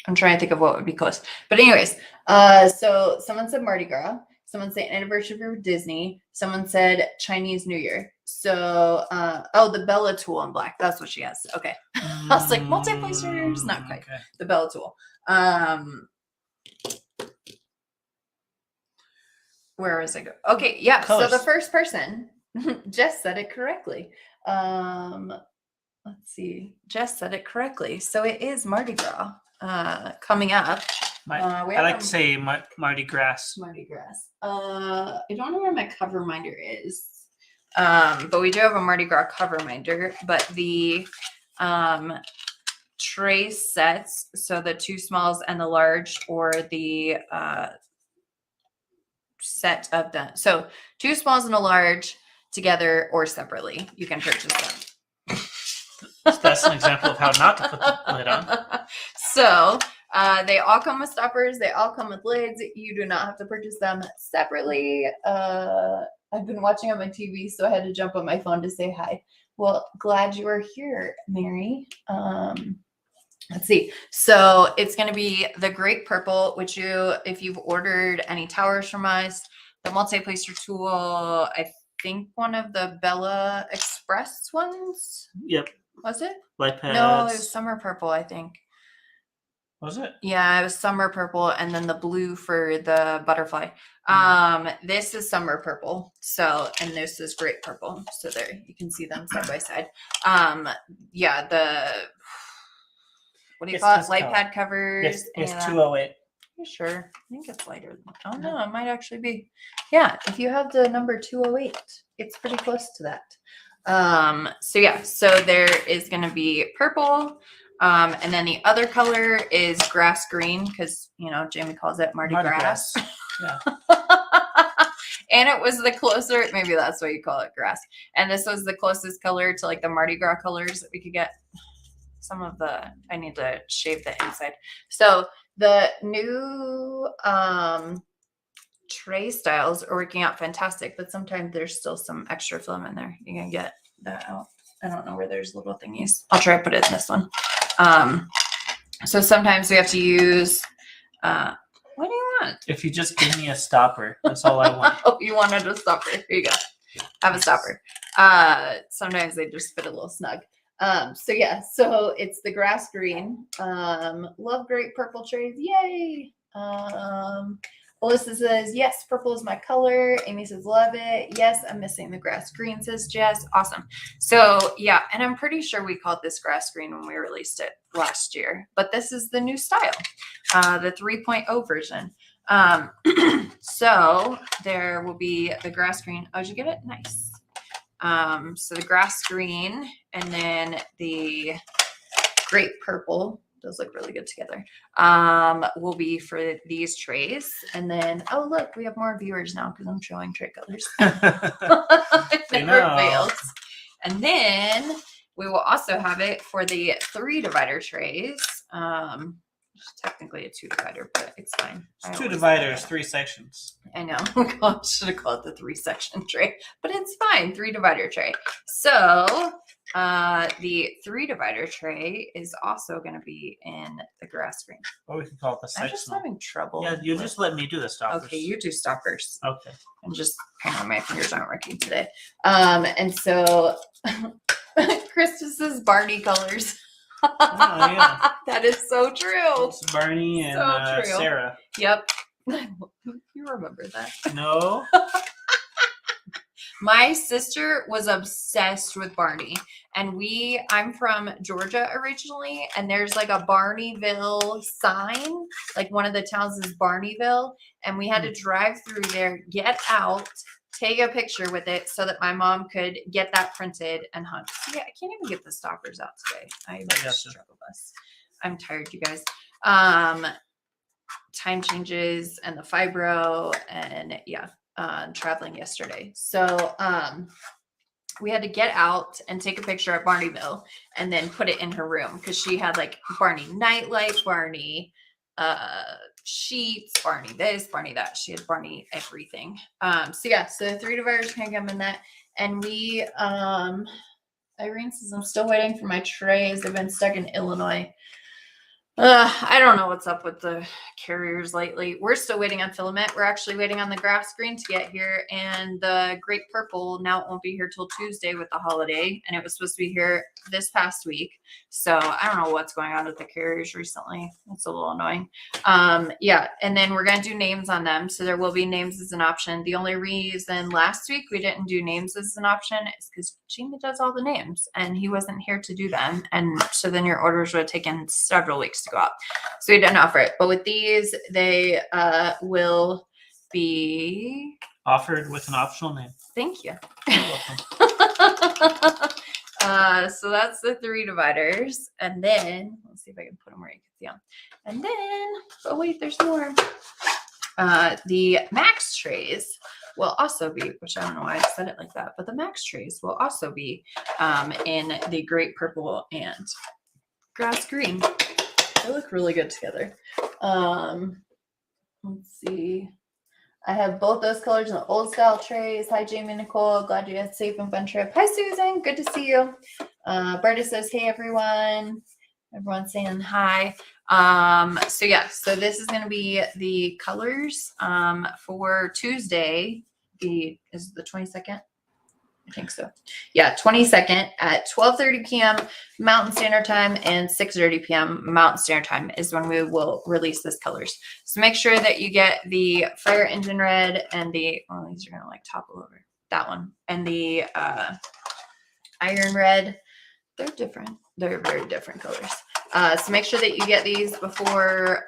I'm trying to think of what would be close. But anyways, so someone said Mardi Gras. Someone said anniversary for Disney. Someone said Chinese New Year. So, the Bella tool in black. That's what she has. Okay. I was like, multiplacers, not quite. Okay. The Bella tool. Where was I go? Okay, yeah. Colors. So the first person, Jess said it correctly. Let's see. Jess said it correctly. So it is Mardi Gras coming up. I like to say Mardi Gras. Mardi Gras. I don't know where my cover minder is. But we do have a Mardi Gras cover minder, but the tray sets, so the 2 smalls and the large, or the set of them. So 2 smalls and a large together or separately, you can purchase them. That's an example of how not to put the lid on. So they all come with stoppers. They all come with lids. You do not have to purchase them separately. I've been watching on my TV, so I had to jump on my phone to say hi. Well, glad you are here, Mary. Let's see. So it's going to be the Great Purple, which if you've ordered any towers from us, the multiplacer tool, I think one of the Bella Express ones. Yep. Was it? Light pads. No, it was Summer Purple, I think. Was it? Yeah, it was Summer Purple, and then the blue for the butterfly. This is Summer Purple. So, and this is Great Purple. So there, you can see them side by side. Yeah, what do you call it? Light pad covers. It's 208. You sure? I think it's lighter. Oh no, it might actually be. Yeah, if you have the number 208, it's pretty close to that. So yeah, so there is going to be purple. And then the other color is grass green, because, Jamie calls it Mardi Gras. Yeah. And it was the closer, maybe that's why you call it grass. And this was the closest color to like the Mardi Gras colors that we could get. I need to shave the inside. So the new tray styles are working out fantastic, but sometimes there's still some extra film in there. You can get that out. I don't know where there's little thingies. I'll try to put it in this one. So sometimes we have to use, what do you want? If you just give me a stopper, that's all I want. Oh, you wanted a stopper. Here you go. Have a stopper. Sometimes they just fit a little snug. So yeah, so it's the grass green. Love Great Purple trays. Yay. Alyssa says, yes, purple is my color. Amy says, love it. Yes, I'm missing the grass green, says Jess. Awesome. So yeah, and I'm pretty sure we called this grass green when we released it last year, but this is the new style, the 3.0 version. So there will be the grass green. Oh, did you get it? Nice. So the grass green and then the grape purple, those look really good together, will be for these trays. And then, oh, look, we have more viewers now because I'm showing tray colors. It never fails. And then we will also have it for the 3 divider trays. Technically a 2 divider, but it's fine. It's 2 dividers, 3 sections. I know. I should have called it the 3 section tray, but it's fine. 3 divider tray. So the 3 divider tray is also going to be in the grass green. Or we can call it the section. I'm just having trouble. Yeah, you just let me do the stoppers. Okay, you do stoppers. Okay. I'm just, hang on, my fingers aren't working today. And so Christmas's Barney colors. Oh, yeah. That is so true. It's Barney and So true. Sarah. Yep. You remember that? No. My sister was obsessed with Barney, and I'm from Georgia originally, and there's like a Barneyville sign, like one of the towns is Barneyville, and we had to drive through there, get out, take a picture with it so that my mom could get that printed and hung. So yeah, I can't even get the stoppers out today. I struggle bus. I'm tired, you guys. Time changes and the fibro, and yeah, traveling yesterday. So we had to get out and take a picture at Barneyville and then put it in her room because she had like Barney nightlight, Barney sheets, Barney this, Barney that. She had Barney everything. So yeah, so the 3 dividers can come in that. And we Irene says, I'm still waiting for my trays. They've been stuck in Illinois. I don't know what's up with the carriers lately. We're still waiting on filament. We're actually waiting on the grass green to get here, and the grape purple now it won't be here till Tuesday with the holiday, and it was supposed to be here this past week. So I don't know what's going on with the carriers recently. It's a little annoying. Yeah, and then we're gonna do names on them, so there will be names as an option. The only reason last week we didn't do names as an option is because Jamie does all the names, and he wasn't here to do them, and so then your orders would have taken several weeks to go out. So we didn't offer it. But with these, they will be offered with an optional name. Thank you. You're welcome. So that's the 3 dividers. And then let's see if I can put them where you can see them. And then, oh wait, there's more. The max trays will also be, which I don't know why I said it like that, but the max trays will also be in the grape purple and grass green. They look really good together. Let's see. I have both those colors in the old style trays. Hi, Jamie Nicole. Glad you had a safe and fun trip. Hi, Susan. Good to see you. Berta says, hey, everyone. Everyone's saying hi. So yeah, so this is going to be the colors for Tuesday. Is the 22nd? I think so. Yeah, 22nd at 12:30 p.m. Mountain Standard Time and 6:30 p.m. Mountain Standard Time is when we will release this colors. So make sure that you get the fire engine red and the, oh, these are going to like topple over. That one. And the iron red. They're different. They're very different colors. So make sure that you get these before,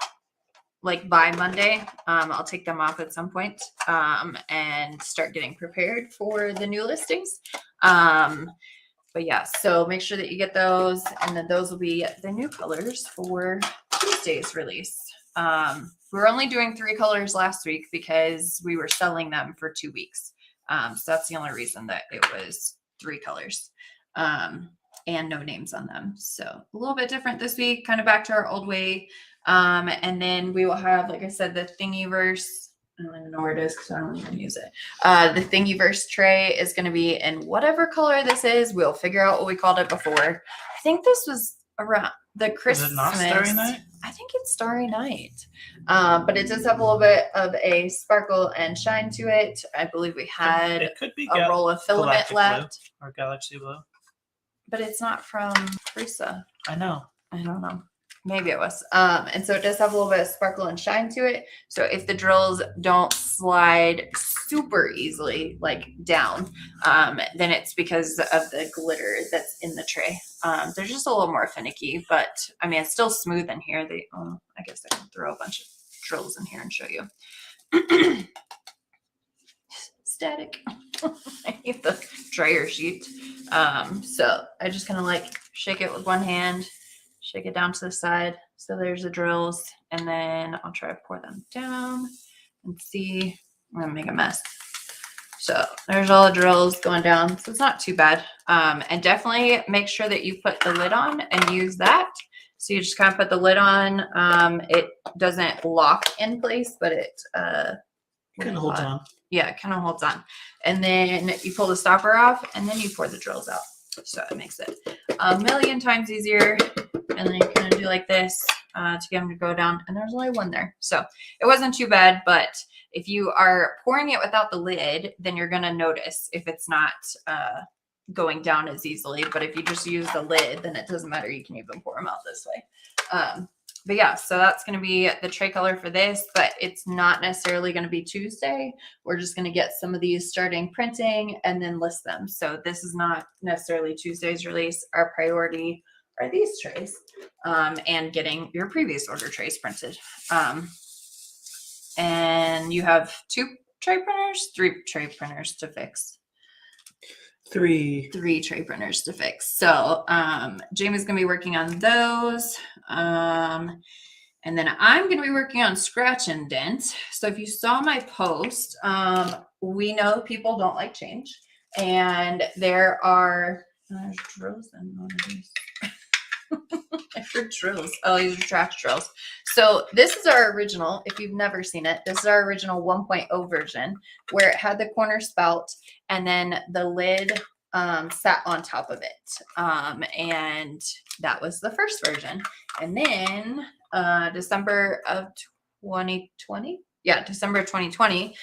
like by Monday. I'll take them off at some point and start getting prepared for the new listings. But yeah, so make sure that you get those, and then those will be the new colors for Tuesday's release. We were only doing 3 colors last week because we were selling them for 2 weeks. So that's the only reason that it was 3 colors. And no names on them. So a little bit different this week, kind of back to our old way. And then we will have, like I said, the Thingiverse. I don't even know where it is because I don't even use it. The Thingiverse tray is going to be in whatever color this is. We'll figure out what we called it before. I think this was around the Christmas. Is it not Starry Night? I think it's Starry Night. But it does have a little bit of a sparkle and shine to it. I believe we had it could be a roll of filament left. Blue or Galaxy Blue. But it's not from Teresa. I know. I don't know. Maybe it was. And so it does have a little bit of sparkle and shine to it. So if the drills don't slide super easily, like down, then it's because of the glitter that's in the tray. They're just a little more finicky, but I mean, it's still smooth in here. I guess I can throw a bunch of drills in here and show you. Static. I need the dryer sheet. So I just kind of like shake it with one hand, shake it down to the side. So there's the drills, and then I'll try to pour them down and see. I'm gonna make a mess. So there's all the drills going down. So it's not too bad. And definitely make sure that you put the lid on and use that. So you just kind of put the lid on. It doesn't lock in place, but it Kind of holds on. Yeah, it kind of holds on. And then you pull the stopper off, and then you pour the drills out. So it makes it a million times easier. And then you kind of do like this to get them to go down. And there's only one there. So it wasn't too bad. But if you are pouring it without the lid, then you're going to notice if it's not going down as easily. But if you just use the lid, then it doesn't matter. You can even pour them out this way. But yeah, so that's going to be the tray color for this, but it's not necessarily going to be Tuesday. We're just going to get some of these starting printing and then list them. So this is not necessarily Tuesday's release. Our priority are these trays and getting your previous order trays printed. And you have 2 tray printers, 3 tray printers to fix. 3 tray printers to fix. So Jamie's gonna be working on those. And then I'm gonna be working on scratch and dent. So if you saw my post, we know people don't like change. And there's drills in one of these. I heard drills. Oh, these are trash drills. So this is our original. If you've never seen it, this is our original 1.0 version where it had the corner spout and then the lid sat on top of it. And that was the first version. And then December of 2020. Yeah, December of 2020.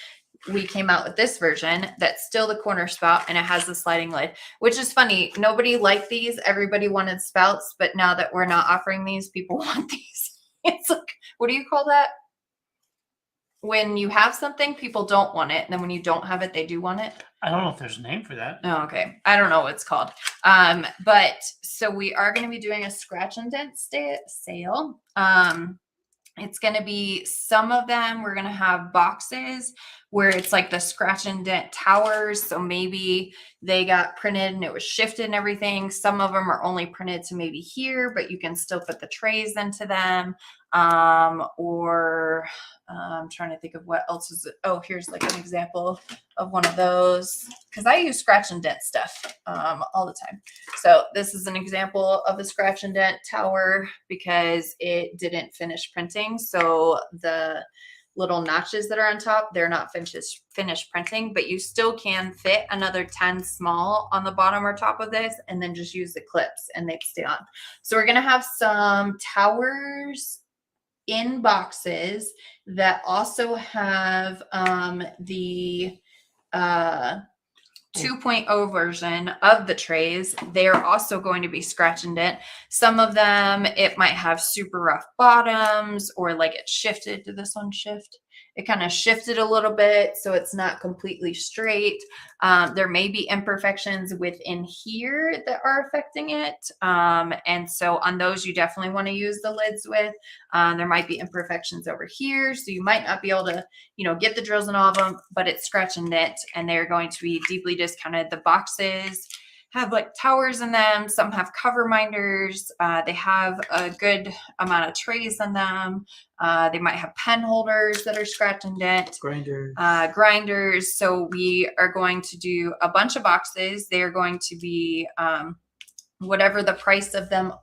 We came out with this version that's still the corner spout and it has the sliding lid, which is funny. Nobody liked these. Everybody wanted spouts, but now that we're not offering these, people want these. It's like, what do you call that? When you have something, people don't want it. And then when you don't have it, they do want it. I don't know if there's a name for that. Oh, okay. I don't know what it's called. But so we are going to be doing a scratch and dent sale. It's going to be some of them. We're going to have boxes where it's like the scratch and dent towers. So maybe they got printed and it was shifted and everything. Some of them are only printed to maybe here, but you can still put the trays into them. Or I'm trying to think of what else is it. Oh, here's like an example of one of those because I use scratch and dent stuff all the time. So this is an example of a scratch and dent tower because it didn't finish printing. So the little notches that are on top, they're not finished printing, but you still can fit another 10 small on the bottom or top of this and then just use the clips and they stay on. So we're going to have some towers in boxes that also have the 2.0 version of the trays. They're also going to be scratch and dent. Some of them, it might have super rough bottoms or like it shifted. Did this one shift? It kind of shifted a little bit, so it's not completely straight. There may be imperfections within here that are affecting it. And so on those, you definitely want to use the lids with. There might be imperfections over here, so you might not be able to, get the drills in all of them, but it's scratch and dent, and they're going to be deeply discounted. The boxes have like towers in them. Some have cover minders. They have a good amount of trays in them. They might have pen holders that are scratch and dent. Grinders. So we are going to do a bunch of boxes. They are going to be whatever the price of them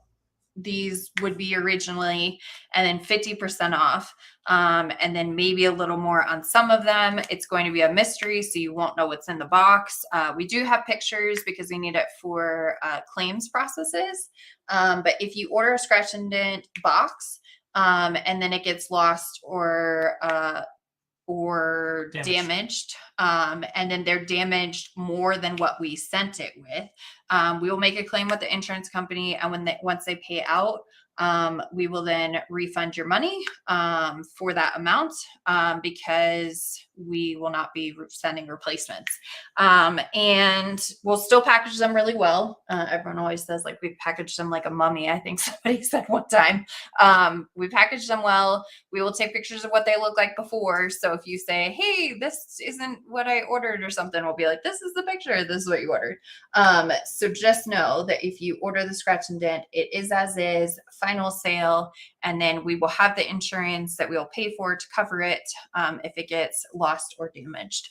these would be originally, and then 50% off. And then maybe a little more on some of them. It's going to be a mystery, so you won't know what's in the box. We do have pictures because we need it for claims processes. But if you order a scratch and dent box, and then it gets lost or damaged, and then they're damaged more than what we sent it with, we will make a claim with the insurance company, and once they pay out, we will then refund your money for that amount because we will not be sending replacements. And we'll still package them really well. Everyone always says like we packaged them like a mummy. I think somebody said one time. We package them well. We will take pictures of what they look like before. So if you say, hey, this isn't what I ordered or something, we'll be like, this is the picture. This is what you ordered. So just know that if you order the scratch and dent, it is as is, final sale, and then we will have the insurance that we will pay for to cover it if it gets lost or damaged.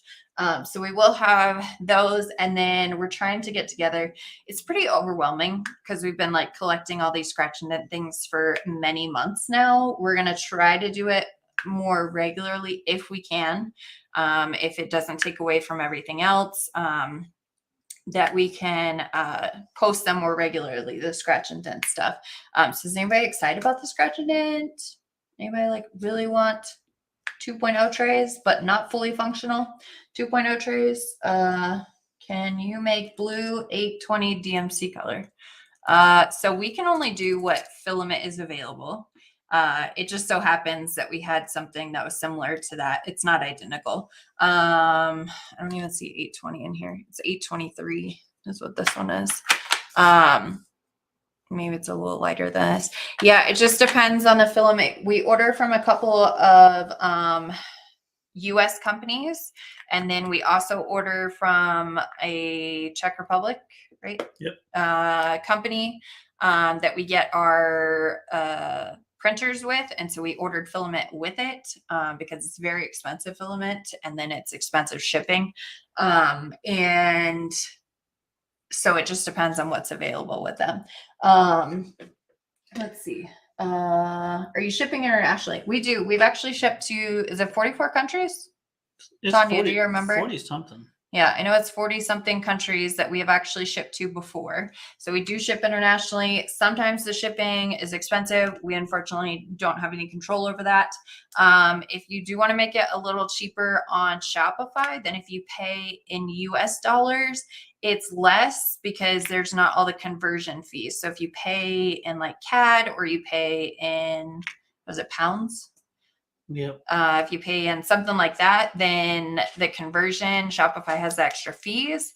So we will have those, and then we're trying to get together. It's pretty overwhelming because we've been like collecting all these scratch and dent things for many months now. We're going to try to do it more regularly if we can, if it doesn't take away from everything else, that we can post them more regularly, the scratch and dent stuff. So is anybody excited about the scratch and dent? Anybody like really want 2.0 trays, but not fully functional 2.0 trays? Can you make blue 820 DMC color? So we can only do what filament is available. It just so happens that we had something that was similar to that. It's not identical. I don't even see 820 in here. It's 823 is what this one is. Maybe it's a little lighter than this. Yeah, it just depends on the filament. We order from a couple of US companies, and then we also order from a Czech Republic, right? Yep. Company that we get our printers with, and so we ordered filament with it because it's very expensive filament, and then it's expensive shipping, and so it just depends on what's available with them. Let's see. Are you shipping internationally? We do. We've actually shipped to, is it 44 countries? It's Tanya, 40, do you remember? 40 something. Yeah, I know it's 40 something countries that we have actually shipped to before. So we do ship internationally. Sometimes the shipping is expensive. We unfortunately don't have any control over that. If you do want to make it a little cheaper on Shopify, then if you pay in US dollars, it's less because there's not all the conversion fees. So if you pay in like CAD or you pay in, was it pounds? Yep. If you pay in something like that, then the conversion, Shopify has the extra fees.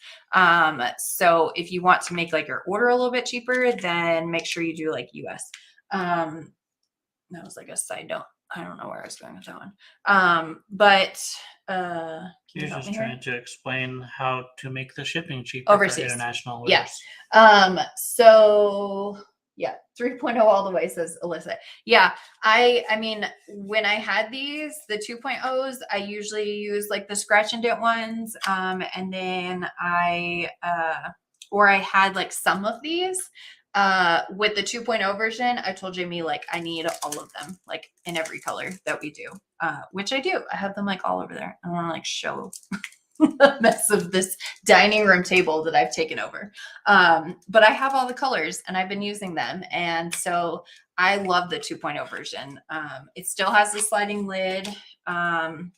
So if you want to make like your order a little bit cheaper, then make sure you do like US. That was like a side note. I don't know where I was going with that one. You're just trying to explain how to make the shipping cheaper overseas for international orders. Yes. So yeah, 3.0 all the way, says Alyssa. Yeah, I mean, when I had these, the 2.0s, I usually use like the scratch and dent ones. And then I had like some of these. With the 2.0 version, I told Jamie like I need all of them, like in every color that we do, which I do. I have them like all over there. I want to like show the mess of this dining room table that I've taken over. But I have all the colors and I've been using them. And so I love the 2.0 version. It still has the sliding lid, but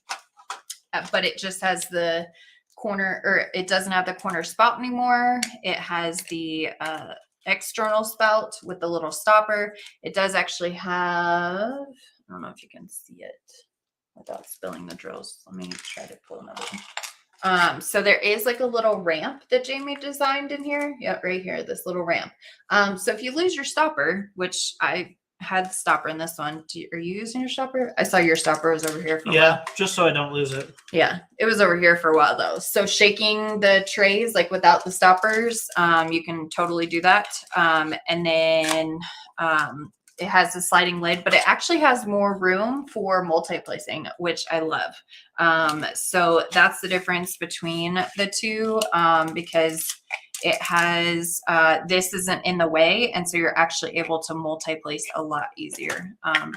it just has the corner, or it doesn't have the corner spout anymore. It has the external spout with the little stopper. It does actually have, I don't know if you can see it without spilling the drills. Let me try to pull another one. So there is like a little ramp that Jamie designed in here. Yep, right here, this little ramp. So if you lose your stopper, which I had the stopper in this one, are you using your stopper? I saw your stopper was over here for a while. Just so I don't lose it. Yeah, it was over here for a while though. So shaking the trays like without the stoppers, you can totally do that. And then it has a sliding lid, but it actually has more room for multi-placing, which I love. So that's the difference between the two, because it has, this isn't in the way. And so you're actually able to multi-place a lot easier.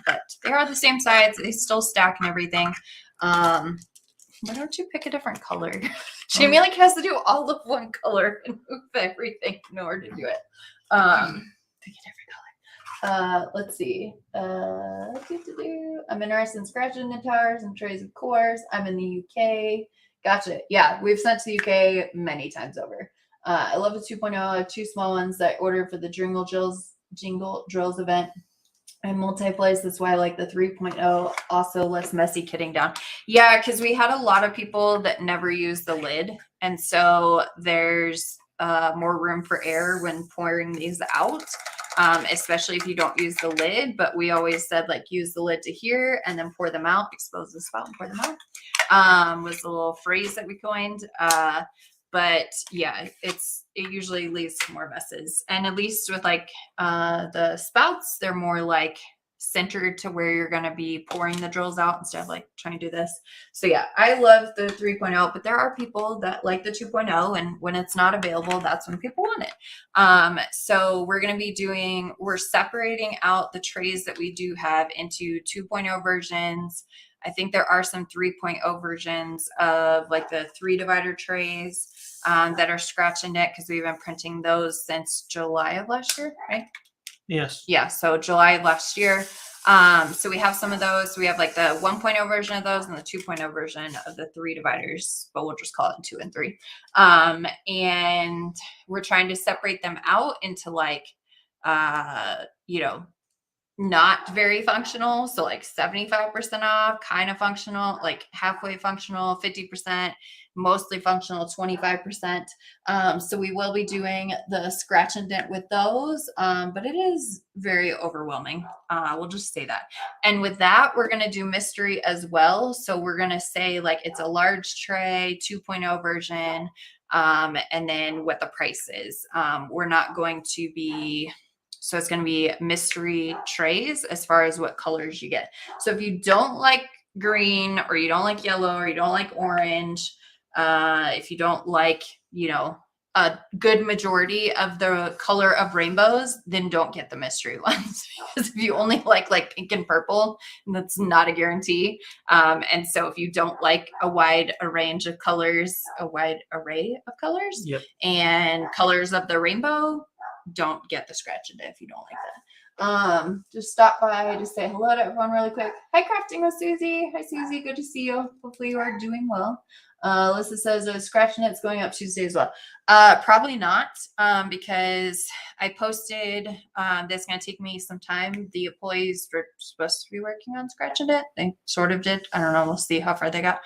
But they are the same size. They still stack and everything. Why don't you pick a different color? Jamie like has to do all of one color and move everything in order to do it. Pick a different color. Let's see. I'm interested in scratching the towers and trays, of course. I'm in the UK. Gotcha. Yeah, we've sent to the UK many times over. I love the 2.0. I have two small ones that I ordered for the Jingle Drills event. And multiplies, that's why I like the 3.0, also less messy kitting down. Yeah, because we had a lot of people that never use the lid. And so there's more room for error when pouring these out, especially if you don't use the lid. But we always said, like, use the lid to here and then pour them out, expose the spout and pour them out, was the little phrase that we coined. But yeah, it usually leads to more messes. And at least with like the spouts, they're more like centered to where you're going to be pouring the drills out instead of like trying to do this. So yeah, I love the 3.0, but there are people that like the 2.0, and when it's not available, that's when people want it. So we're going to be we're separating out the trays that we do have into 2.0 versions. I think there are some 3.0 versions of like the 3 divider trays that are scratch and dent, because we've been printing those since July of last year, right? Yes. Yeah, so July of last year. So we have some of those. We have like the 1.0 version of those and the 2.0 version of the 3 dividers, but we'll just call it 2 and 3. And we're trying to separate them out into like, not very functional. So like 75% off, kind of functional, like halfway functional, 50%, mostly functional, 25%. So we will be doing the scratch and dent with those, but it is very overwhelming. We'll just say that. And with that, we're going to do mystery as well. So we're going to say like it's a large tray, 2.0 version, and then what the price is. We're not going to be... So it's going to be mystery trays as far as what colors you get. So if you don't like green, or you don't like yellow, or you don't like orange, if you don't like, a good majority of the color of rainbows, then don't get the mystery ones. Because if you only like pink and purple, that's not a guarantee. And so if you don't like a wide range of colors, a wide array of colors, Yep. and colors of the rainbow, don't get the scratch and dent if you don't like that. Just stop by to say hello to everyone really quick. Hi, Crafting with Susie. Hi, Susie. Good to see you. Hopefully you are doing well. Alyssa says scratch and dent's going up Tuesday as well. Probably not, because I posted that's going to take me some time. The employees were supposed to be working on scratch and dent. They sort of did. I don't know. We'll see how far they got.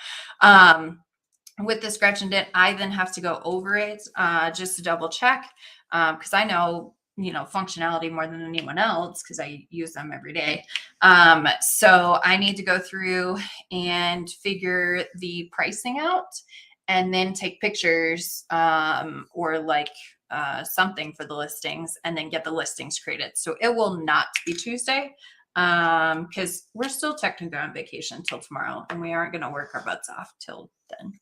With the scratch and dent, I then have to go over it just to double check, because I know, functionality more than anyone else, because I use them every day. So I need to go through and figure the pricing out, and then take pictures or like something for the listings, and then get the listings created. So it will not be Tuesday, because we're still technically on vacation till tomorrow, and we aren't going to work our butts off till then.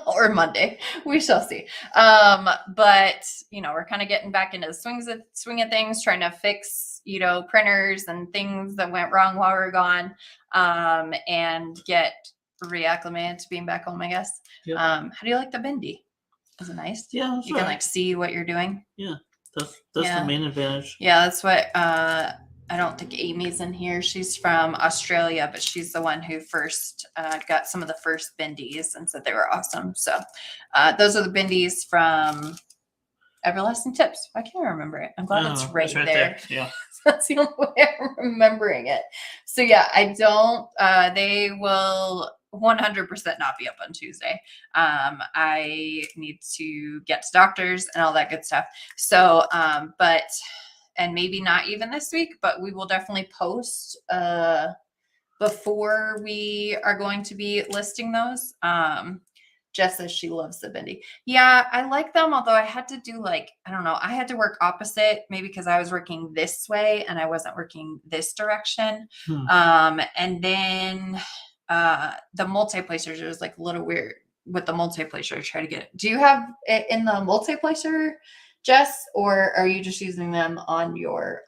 Or Monday, we shall see. But we're kind of getting back into the swing of things, trying to fix printers and things that went wrong while we were gone, and get reacclimated to being back home, I guess. Yep. How do you like the bendy? Is it nice? Yeah, you can like see what you're doing. Yeah, that's the main advantage. Yeah, that's what I don't think Amy's in here. She's from Australia, but she's the one who first got some of the first bendies and said they were awesome. So those are the bendies from Everlasting Tips. Why can't I remember it? I'm glad it's right there. Yeah. That's the only way I'm remembering it. So yeah, I don't, they will 100% not be up on Tuesday. I need to get to doctors and all that good stuff. So, and maybe not even this week, but we will definitely post before we are going to be listing those. Jess says she loves the bendy. Yeah, I like them, although I had to do I don't know, I had to work opposite, maybe because I was working this way and I wasn't working this direction. And then the multi-placers, it was a little weird with the multi-placer to try to get it. Do you have it in the multi-placer, Jess, or are you just using them on your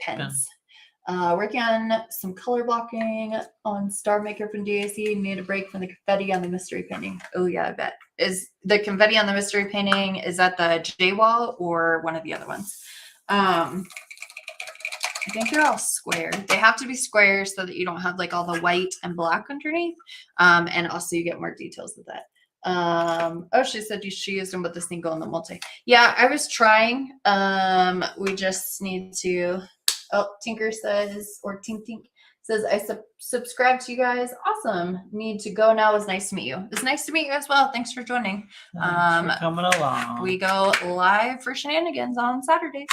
pens? Working on some color blocking on Star Maker from DAC. Need a break from the confetti on the mystery painting. Oh yeah, I bet. Is the confetti on the mystery painting, is that the J-wall or one of the other ones? I think they're all square. They have to be square so that you don't have all the white and black underneath. And also you get more details with that. Oh, she said she used them with the single and the multi. Yeah, I was trying. We just need to Oh, Tinker says, or Tink Tink says, I subscribe to you guys. Awesome. Need to go now. It was nice to meet you. It's nice to meet you as well. Thanks for joining. Thanks for coming along. We go live for shenanigans on Saturdays.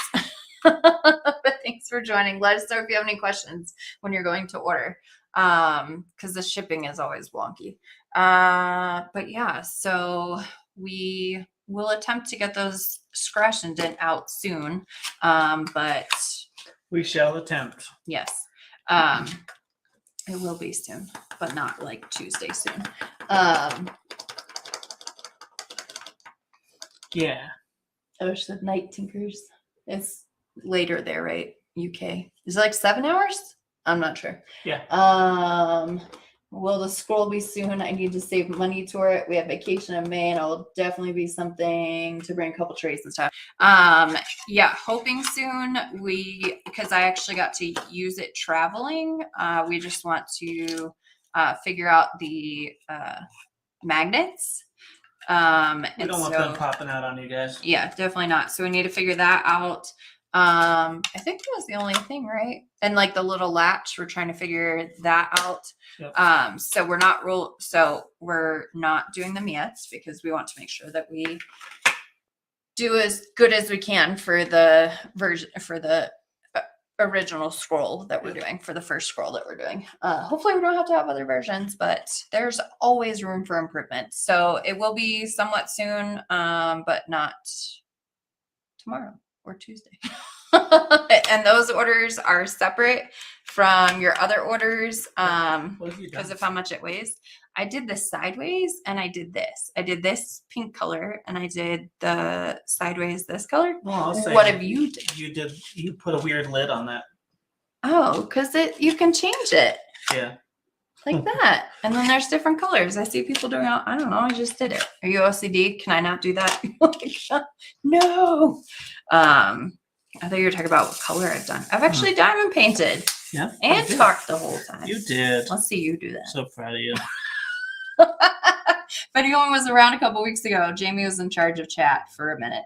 But thanks for joining. Let us know if you have any questions when you're going to order. Because the shipping is always wonky. But yeah, so we will attempt to get those scratch and dent out soon. But we shall attempt. Yes. It will be soon, but not like Tuesday soon. Yeah. Ocean of Night Tinkers. It's later there, right? UK. Is it like 7 hours? I'm not sure. Yeah. Will the scroll be soon? I need to save money to it. We have vacation in May, and it'll definitely be something to bring a couple trays and stuff. Yeah, hoping soon. Because I actually got to use it traveling. We just want to figure out the magnets. We don't want them popping out on you guys. Yeah, definitely not. So we need to figure that out. I think that was the only thing, right? And like the little latch, we're trying to figure that out. Yep. So we're not doing them yet because we want to make sure that we do as good as we can for the version for the original scroll that we're doing, for the first scroll that we're doing. Hopefully we don't have to have other versions, but there's always room for improvement. So it will be somewhat soon, but not tomorrow or Tuesday. And those orders are separate from your other orders because of how much it weighs. I did this sideways and I did this. I did this pink color and I did the sideways this color. Well, what have you done? You put a weird lid on that. Oh, because you can change it. Yeah. Like that. And then there's different colors. I see people doing it. I don't know. I just did it. Are you OCD? Can I not do that? No. I thought you were talking about what color I've done. I've actually diamond painted. Yeah. And talked the whole time. You did. Let's see you do that. So proud of you. If anyone was around a couple weeks ago, Jamie was in charge of chat for a minute.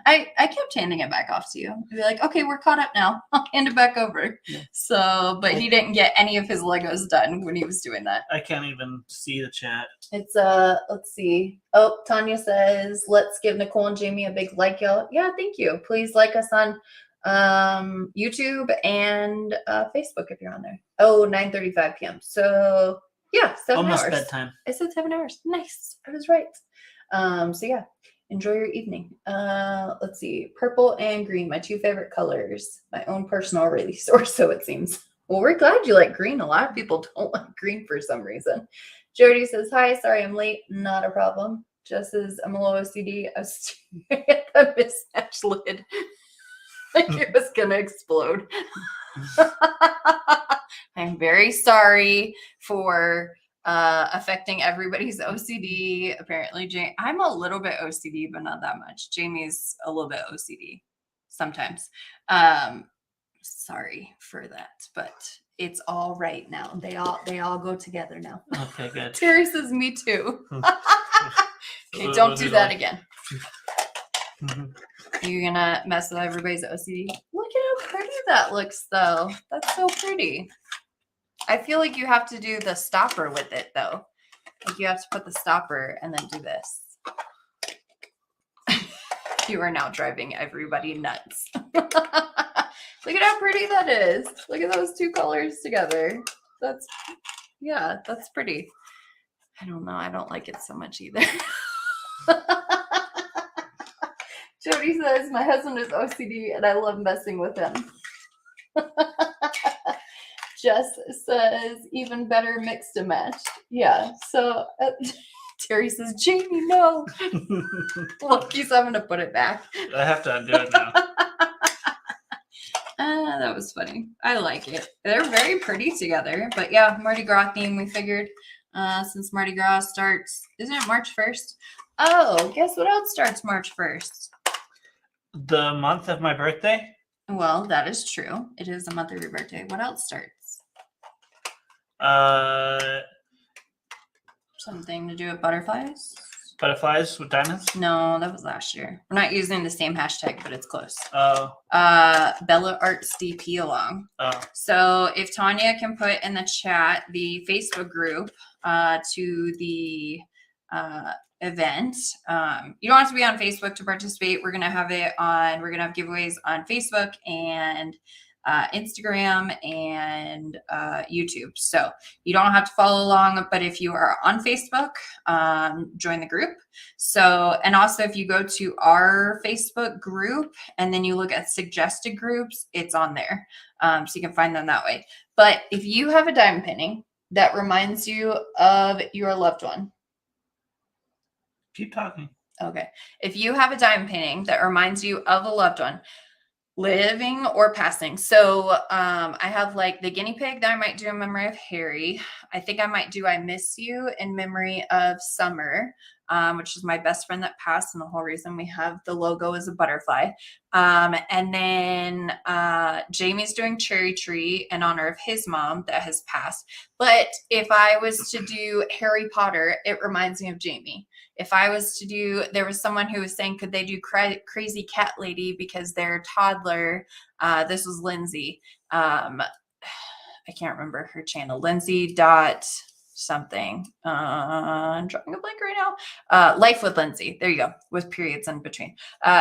I kept handing it back off to you. I'd be like, okay, we're caught up now. I'll hand it back over. Yeah. So, but he didn't get any of his Legos done when he was doing that. I can't even see the chat. It's let's see. Oh, Tanya says, let's give Nicole and Jamie a big like, y'all. Yeah, thank you. Please like us on YouTube and Facebook if you're on there. Oh, 9:35 p.m. So yeah, 7 Almost hours. Bedtime. I said 7 hours. Nice. I was right. So yeah. Enjoy your evening. Let's see. Purple and green, my two favorite colors. My own personal release, or so it seems. Well, we're glad you like green. A lot of people don't like green for some reason. Jody says, hi, sorry I'm late. Not a problem. Just as I'm a little OCD, I was staring at the mismatched lid like it was going to explode. I'm very sorry for affecting everybody's OCD. Apparently, I'm a little bit OCD, but not that much. Jamie's a little bit OCD sometimes. Sorry for that, but it's all right now. They all go together now. Okay, good. Terry says, me too. Okay, don't do that again. You're gonna mess with everybody's OCD. Look at how pretty that looks, though. That's so pretty. I feel like you have to do the stopper with it, though. Like you have to put the stopper and then do this. You are now driving everybody nuts. Look at how pretty that is. Look at those two colors together. That's pretty. I don't know. I don't like it so much either. Jody says, my husband is OCD and I love messing with him. Jess says, even better mixed and matched. Yeah. So Terry says, Jamie, no. Look, he's having to put it back. I have to undo it now. That was funny. I like it. They're very pretty together. But yeah, Mardi Gras theme, we figured, since Mardi Gras starts, isn't it March 1st? Oh, guess what else starts March 1st? The month of my birthday? Well, that is true. It is the month of your birthday. What else starts? Something to do with butterflies? Butterflies with diamonds? No, that was last year. We're not using the same hashtag, but it's close. Oh. Bella Arts DP along. Oh. So if Tanya can put in the chat the Facebook group to the event. You don't have to be on Facebook to participate. We're gonna have giveaways on Facebook and Instagram and YouTube. So you don't have to follow along, but if you are on Facebook, join the group. So, and also if you go to our Facebook group and then you look at suggested groups, it's on there. So you can find them that way. But if you have a diamond painting that reminds you of your loved one. Keep talking. Okay. If you have a diamond painting that reminds you of a loved one, living or passing. So I have like the guinea pig that I might do in memory of Harry. I think I might do I Miss You in memory of Summer, which is my best friend that passed, and the whole reason we have the logo is a butterfly. And then Jamie's doing Cherry Tree in honor of his mom that has passed. But if I was to do Harry Potter, it reminds me of Jamie. If I was to do, there was someone who was saying, could they do Crazy Cat Lady because their toddler, this was Lindsay. I can't remember her channel, Lindsay dot something. I'm drawing a blank right now. Life with Lindsay. There you go, with periods in between.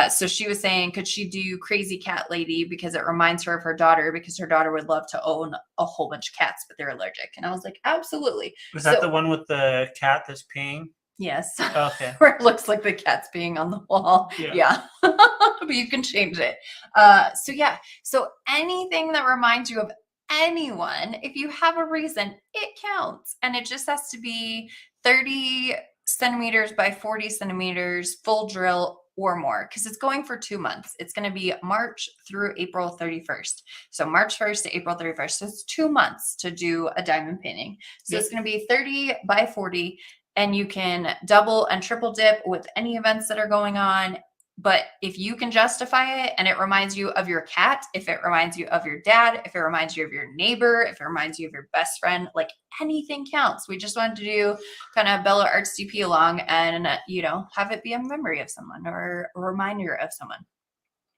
So she was saying, could she do Crazy Cat Lady because it reminds her of her daughter, because her daughter would love to own a whole bunch of cats, but they're allergic. And I was like, absolutely. Was that the one with the cat that's peeing? Yes. Okay. Where it looks like the cat's being on the wall. Yeah. But you can change it. So yeah. So anything that reminds you of anyone, if you have a reason, it counts. And it just has to be 30 centimeters by 40 centimeters, full drill or more, because it's going for 2 months. It's going to be March through April 31st. So March 1st to April 31st. So it's 2 months to do a diamond painting. So it's going to be 30 by 40. And you can double and triple dip with any events that are going on. But if you can justify it and it reminds you of your cat, if it reminds you of your dad, if it reminds you of your neighbor, if it reminds you of your best friend, like anything counts. We just wanted to do kind of Bella Arts DP along and, have it be a memory of someone or a reminder of someone.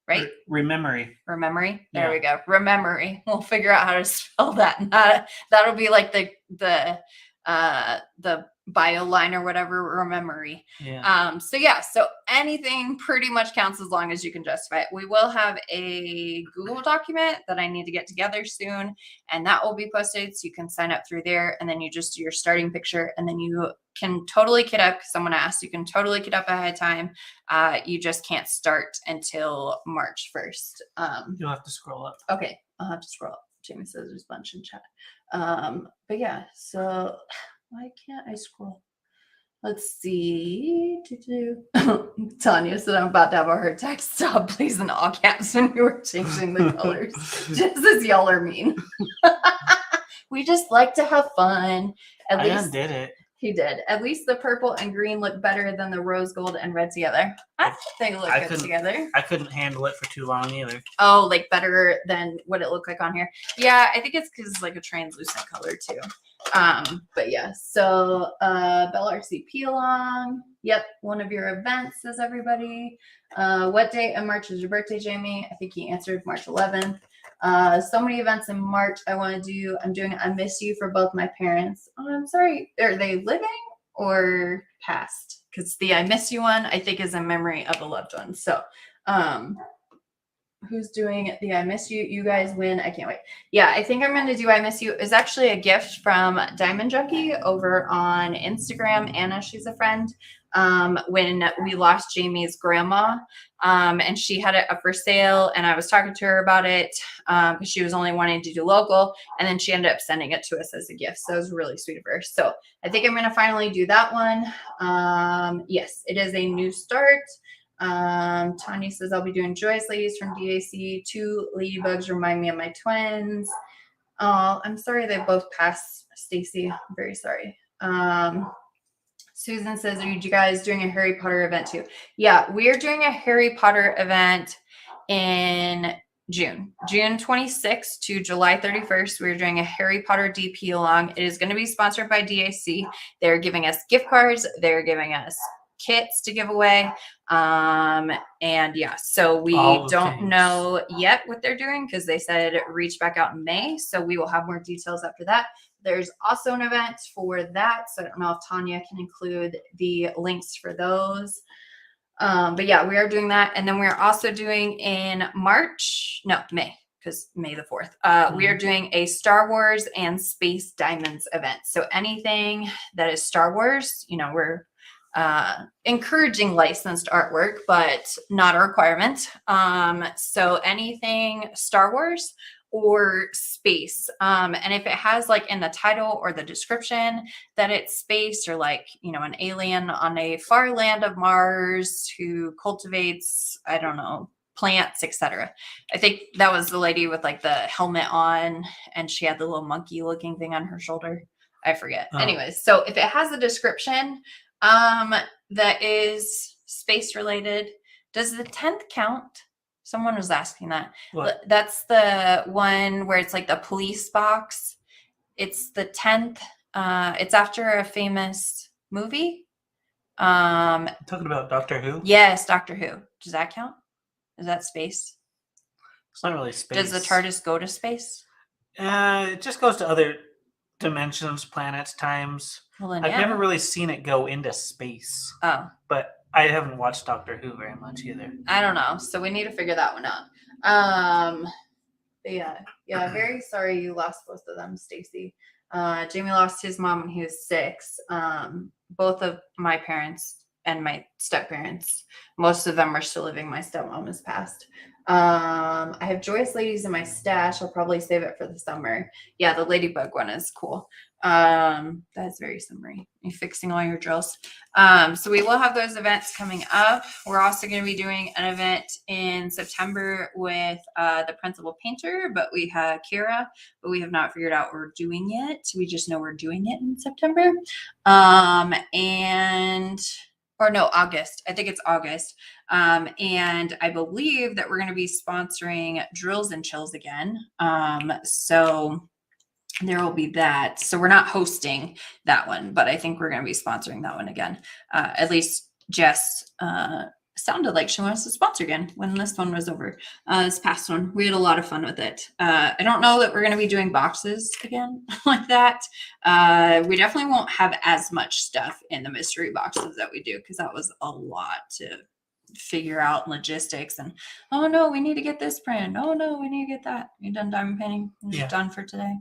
Right? Rememory. There Yeah. we go. Rememory. We'll figure out how to spell that. And that'll be like the bio line or whatever, rememory. Yeah. So anything pretty much counts as long as you can justify it. We will have a Google document that I need to get together soon, and that will be posted so you can sign up through there, and then you just do your starting picture, and then you can totally kit up, because someone asked, you can totally kit up ahead of time. You just can't start until March 1st. You'll have to scroll up. Okay, I'll have to scroll up. Jamie says there's a bunch in chat. But yeah, so why can't I scroll? Let's see. Tanya said I'm about to have a heart attack. Stop, please, in all caps when you were changing the colors. Just as y'all are mean. We just like to have fun. At least did it. He did. At least the purple and green look better than the rose gold and red together. I think they look good together. I couldn't handle it for too long either. Oh, like better than what it looked like on here. Yeah, I think it's because it's like a translucent color too. But yeah, so Bella RCP along. Yep, one of your events, says everybody. What date in March is your birthday, Jamie? I think he answered March 11th. So many events in March I want to do. I'm doing I Miss You for both my parents. Oh, I'm sorry. Are they living or past? Because the I Miss You one, I think, is in memory of a loved one. So who's doing the I Miss You? You guys win. I can't wait. Yeah, I think I'm going to do I Miss You. It's actually a gift from Diamond Junkie over on Instagram. Anna, she's a friend. When we lost Jamie's grandma, and she had it up for sale, and I was talking to her about it, because she was only wanting to do local, and then she ended up sending it to us as a gift. So it was really sweet of her. So I think I'm going to finally do that one. Yes, it is a new start. Tanya says I'll be doing Joyous Ladies from DAC. 2 ladybugs remind me of my twins. Oh, I'm sorry they both passed, Stacy. I'm very sorry. Susan says, are you guys doing a Harry Potter event too? Yeah, we're doing a Harry Potter event in June 26th to July 31st. We're doing a Harry Potter DP along. It is going to be sponsored by DAC. They're giving us gift cards. They're giving us kits to give away. And yeah, so we All the don't things. know yet what they're doing because they said reach back out in May. So we will have more details after that. There's also an event for that. So I don't know if Tanya can include the links for those. But yeah, we are doing that. And then we're also doing in May, because May the 4th, we are doing a Star Wars and Space Diamonds event. So anything that is Star Wars, you know, we're encouraging licensed artwork, but not a requirement. So anything Star Wars or space. And if it has like in the title or the description that it's space or like, you know, an alien on a far land of Mars who cultivates, I don't know, plants, etc. I think that was the lady with like the helmet on and she had the little monkey looking thing on her shoulder. I forget. Oh. Anyways, so if it has a description that is space related, does the 10th count? Someone was asking that. What? That's the one where it's like the police box. It's the 10th. It's after a famous movie. Talking about Doctor Who? Yes, Doctor Who. Does that count? Is that space? It's not really space. Does the TARDIS go to space? It just goes to other dimensions, planets, times. Well, then, I've yeah. never really seen it go into space. Oh. But I haven't watched Doctor Who very much either. I don't know. So we need to figure that one out. But yeah, very sorry you lost both of them, Stacy. Jamie lost his mom when he was 6. Both of my parents and my step-parents, most of them are still living. My stepmom has passed. I have Joyous Ladies in my stash. I'll probably save it for the summer. Yeah, the Ladybug one is cool. That's very summary. You're fixing all your drills. So we will have those events coming up. We're also going to be doing an event in September with the principal painter, but we have Kira, but we have not figured out what we're doing yet. We just know we're doing it in September. August. I think it's August. And I believe that we're going to be sponsoring Drills and Chills again. So there will be that. So we're not hosting that one, but I think we're going to be sponsoring that one again. At least Jess sounded like she wants to sponsor again when this one was over. This past one, we had a lot of fun with it. I don't know that we're going to be doing boxes again like that. We definitely won't have as much stuff in the mystery boxes that we do because that was a lot to figure out logistics and oh no, we need to get this brand. Oh no, we need to get that. You done diamond painting? You're done for today.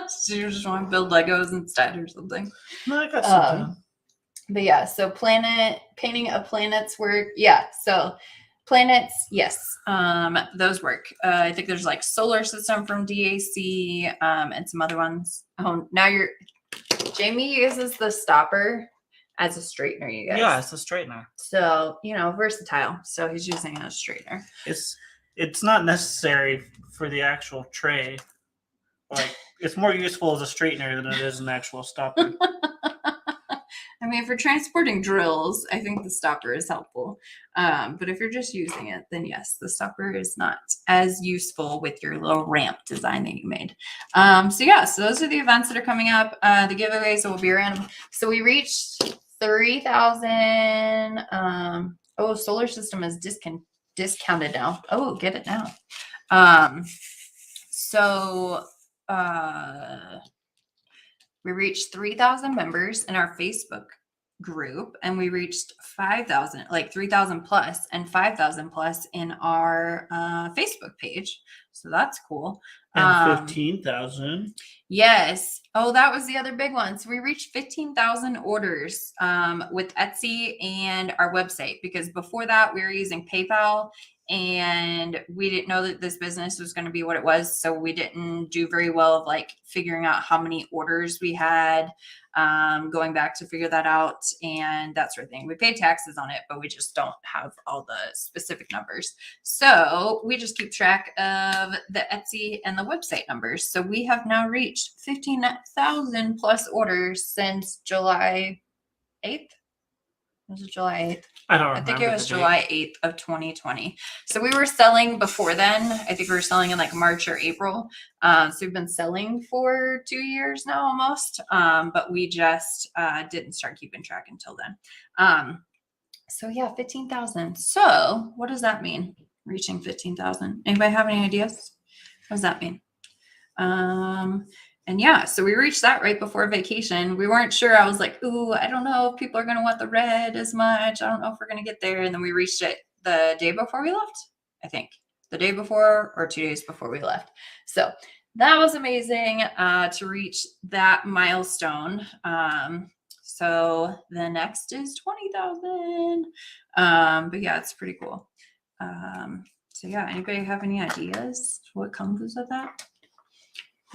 So you just want to build Legos instead or something? No, I got something. But yeah, so painting a planet's work. Yeah, so planets, yes, those work. I think there's like solar system from DAC and some other ones. Oh, now Jamie uses the stopper as a straightener, you guys. Yeah, it's a straightener. So, you know, versatile. So he's using it as a straightener. It's not necessary for the actual tray. Like, it's more useful as a straightener than it is an actual stopper. I mean, for transporting drills, I think the stopper is helpful. But if you're just using it, then yes, the stopper is not as useful with your little ramp design that you made. So those are the events that are coming up. The giveaways will be random. So we reached 3,000. Solar system is discounted now. Oh, get it now. We reached 3,000 members in our Facebook group, and we reached 5,000, like 3,000 plus and 5,000 plus in our Facebook page. So that's cool. And 15,000. Yes. Oh, that was the other big one. So we reached 15,000 orders with Etsy and our website, because before that we were using PayPal and we didn't know that this business was going to be what it was. So we didn't do very well of like figuring out how many orders we had, going back to figure that out and that sort of thing. We paid taxes on it, but we just don't have all the specific numbers. So we just keep track of the Etsy and the website numbers. So we have now reached 15,000 plus orders since July 8th. Was it July 8th? I don't I remember. think it was the date. July 8th of 2020. So we were selling before then. I think we were selling in like March or April. So we've been selling for 2 years now almost. But we just didn't start keeping track until then. So yeah, 15,000. So what does that mean? Reaching 15,000. Anybody have any ideas? What does that mean? And yeah, so we reached that right before vacation. We weren't sure. I was like, ooh, I don't know if people are going to want the red as much. I don't know if we're going to get there. And then we reached it the day before we left, I think. The day before or 2 days before we left. So that was amazing to reach that milestone. So the next is 20,000. But yeah, it's pretty cool. So yeah, anybody have any ideas what comes with that?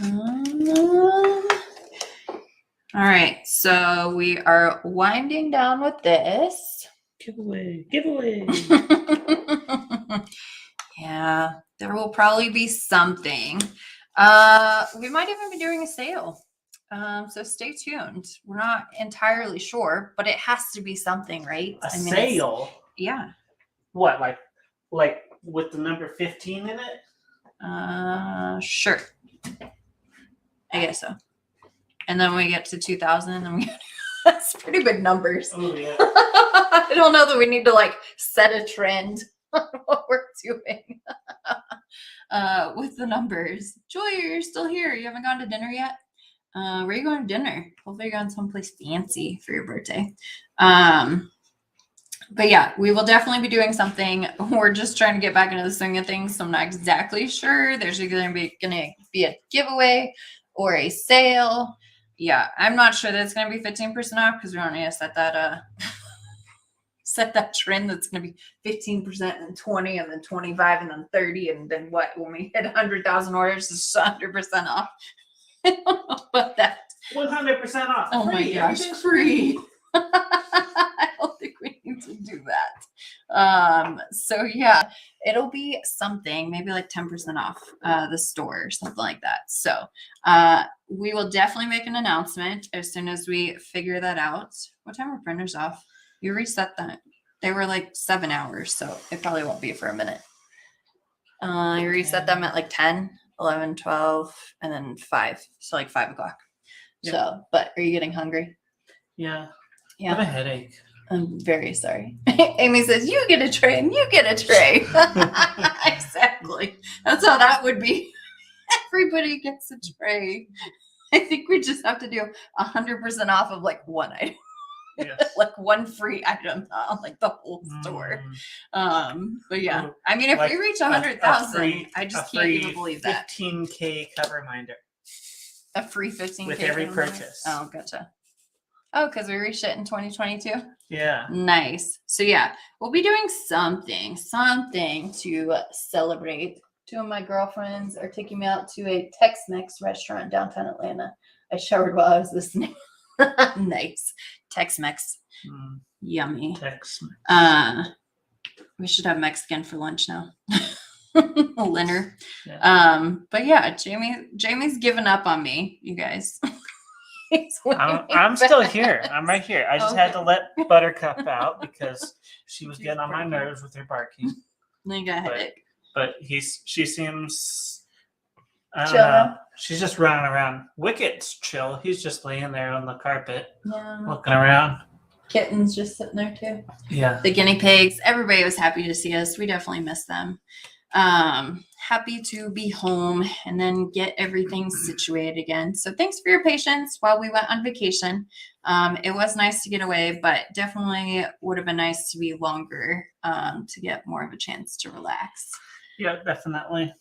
All right, so we are winding down with this. Giveaway. Yeah, there will probably be something. We might even be doing a sale. So stay tuned. We're not entirely sure, but it has to be something, right? A sale? Yeah. What, like with the number 15 in it? Sure. I guess so. And then we get to 2,000 and that's pretty big numbers. Oh, yeah. I don't know that we need to like set a trend on what we're doing with the numbers. Julia, you're still here. You haven't gone to dinner yet? Where are you going to dinner? Hopefully you're going someplace fancy for your birthday. But yeah, we will definitely be doing something. We're just trying to get back into the swing of things. So I'm not exactly sure. There's either going to be a giveaway or a sale. Yeah, I'm not sure that it's going to be 15% off because we don't need to set that trend that's going to be 15% and 20 and then 25 and then 30 and then what? When we hit 100,000 orders, it's 100% off. I don't know about that. 100% off. Oh my gosh, free. I don't think we need to do that. So yeah, it'll be something, maybe like 10% off the store or something like that. So we will definitely make an announcement as soon as we figure that out. What time are printers off? You reset that. They were like 7 hours, so it probably won't be for a minute. You reset them at like 10, 11, 12, and then 5. So like 5 o'clock. Yep. So, but are you getting hungry? Yeah. Yeah. I have a headache. I'm very sorry. Amy says, you get a tray and you get a tray. Exactly. That's how that would be. Everybody gets a tray. I think we just have to do 100% off of like one item. Yes. Like one free item on like the whole store. But yeah, I mean, if like we reach 100,000, I just can't even believe that. 15K cover reminder. A free 15K with every purchase. Oh, gotcha. Oh, because we reached it in 2022? Yeah. Nice. So yeah, we'll be doing something to celebrate. 2 of my girlfriends are taking me out to a Tex-Mex restaurant downtown Atlanta. I showered while I was listening. Nice. Tex-Mex. Yummy. Tex-Mex. We should have Mexican for lunch now. Dinner. Yeah. But yeah, Jamie's given up on me, you guys. I'm still here. I'm right here. I just had to let Buttercup out because she was getting on my nerves with her barking. You got a headache. But she seems, I don't know. She's just running around. Wicket's chill. He's just laying there on the carpet, looking around. Kitten's just sitting there too. Yeah. The guinea pigs. Everybody was happy to see us. We definitely missed them. Happy to be home and then get everything situated again. So thanks for your patience while we went on vacation. It was nice to get away, but definitely would have been nice to be longer to get more of a chance to relax. Yeah, definitely.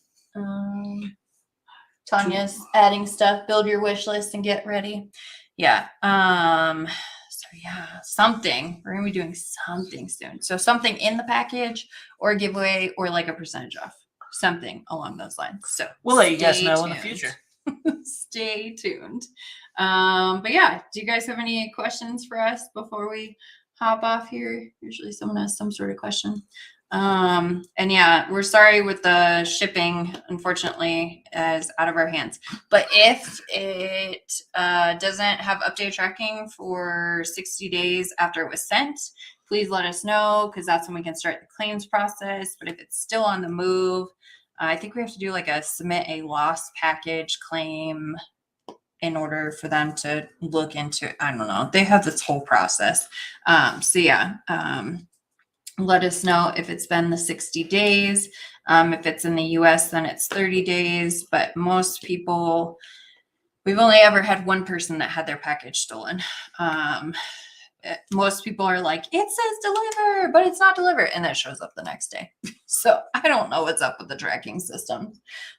Tanya's adding stuff. Build your wish list and get ready. Yeah. So yeah, something. We're gonna be doing something soon. So something in the package or a giveaway or like a percentage off. Something along those lines. So we'll let you guys know in the future. Stay tuned. But yeah, do you guys have any questions for us before we hop off here? Usually someone has some sort of question. And yeah, we're sorry with the shipping, unfortunately, is out of our hands. But if it doesn't have update tracking for 60 days after it was sent, please let us know, because that's when we can start the claims process. But if it's still on the move, I think we have to do like submit a lost package claim in order for them to look into, I don't know. They have this whole process. So yeah, let us know if it's been the 60 days. If it's in the US, then it's 30 days. But most people, we've only ever had one person that had their package stolen. Most people are like, it says deliver, but it's not delivered. And that shows up the next day. So I don't know what's up with the tracking system.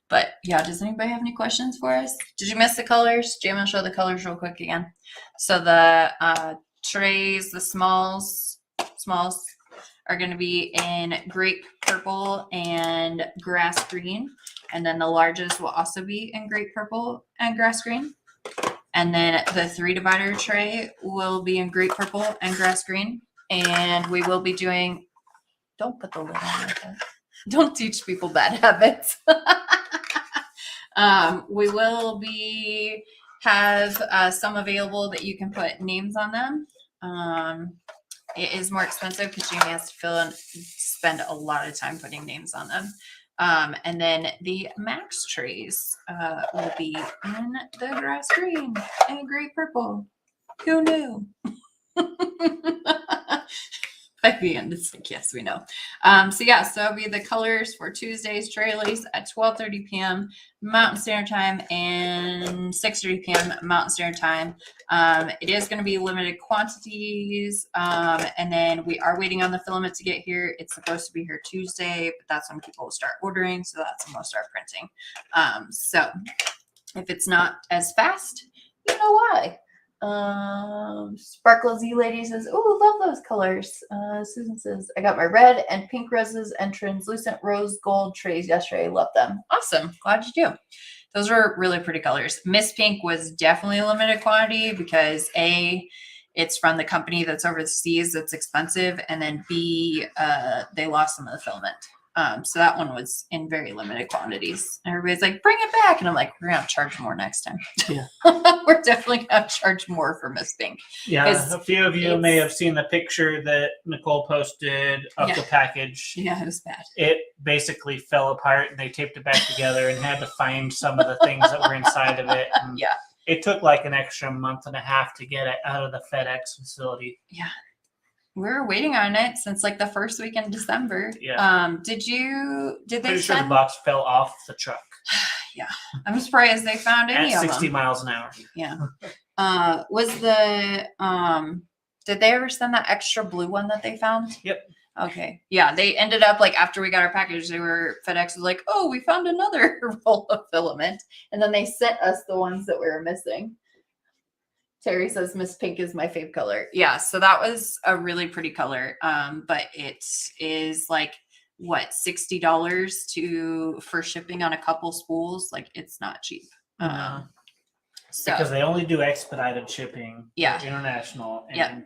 But yeah, does anybody have any questions for us? Did you miss the colors? Jamie will show the colors real quick again. So the trays, the smalls are going to be in grape purple and grass green. And then the largest will also be in grape purple and grass green. And then the 3 divider tray will be in grape purple and grass green. And we will be doing, don't put the lid on like that. Don't teach people bad habits. We will have some available that you can put names on them. It is more expensive because Jamie has to spend a lot of time putting names on them. And then the max trays will be in the grass green and grape purple. Who knew? By the end, it's like, yes, we know. So that'll be the colors for Tuesday's trailies at 12:30 p.m. Mountain Standard Time and 6:30 p.m. Mountain Standard Time. It is going to be limited quantities. And then we are waiting on the filament to get here. It's supposed to be here Tuesday, but that's when people will start ordering. So that's when we'll start printing. So if it's not as fast, you know why. Sparkle Z Lady says, oh, love those colors. Susan says, I got my red and pink roses and translucent rose gold trays yesterday. Love them. Awesome. Glad you do. Those are really pretty colors. Miss Pink was definitely a limited quantity because A, it's from the company that's overseas that's expensive, and then B, they lost some of the filament. So that one was in very limited quantities. Everybody's like, bring it back. And I'm like, we're going to charge more next time. Yeah. We're definitely going to charge more for Miss Pink. Yeah, a few of you may have seen the picture that Nicole posted of the package. Yeah, it was bad. It basically fell apart and they taped it back together and had to find some of the things that were inside of it. And it took like an extra month and a half to get it out of the FedEx facility. Yeah. We were waiting on it since like the first week in December. Yeah. Did they Pretty sure the box fell off the truck. Yeah. I'm surprised they found any at of 60 them. miles an hour. Yeah. Did they ever send that extra blue one that they found? Yep. Okay. Yeah. They ended up like after we got our package, FedEx was like, oh, we found another roll of filament. And then they sent us the ones that we were missing. Terry says Miss Pink is my fave color. Yeah, so that was a really pretty color. But it is like what, $60 for shipping on a couple spools. Like, it's not cheap. So because they only do expedited shipping. Yeah. International. And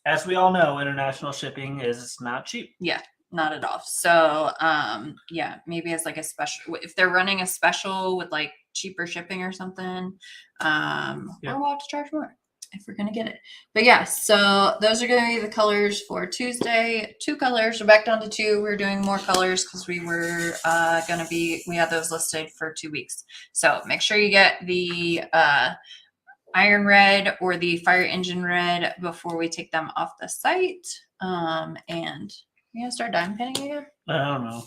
as we all know, international shipping is not cheap. Yeah, not at all. So maybe as like a special, if they're running a special with like cheaper shipping or something, or we'll have to charge more if we're gonna get it. But yeah, so those are gonna be the colors for Tuesday. 2 colors. We're back down to 2. We're doing more colors because we were we had those listed for 2 weeks. So make sure you get the iron red or the fire engine red before we take them off the site. And we gonna start diamond painting again? I don't know.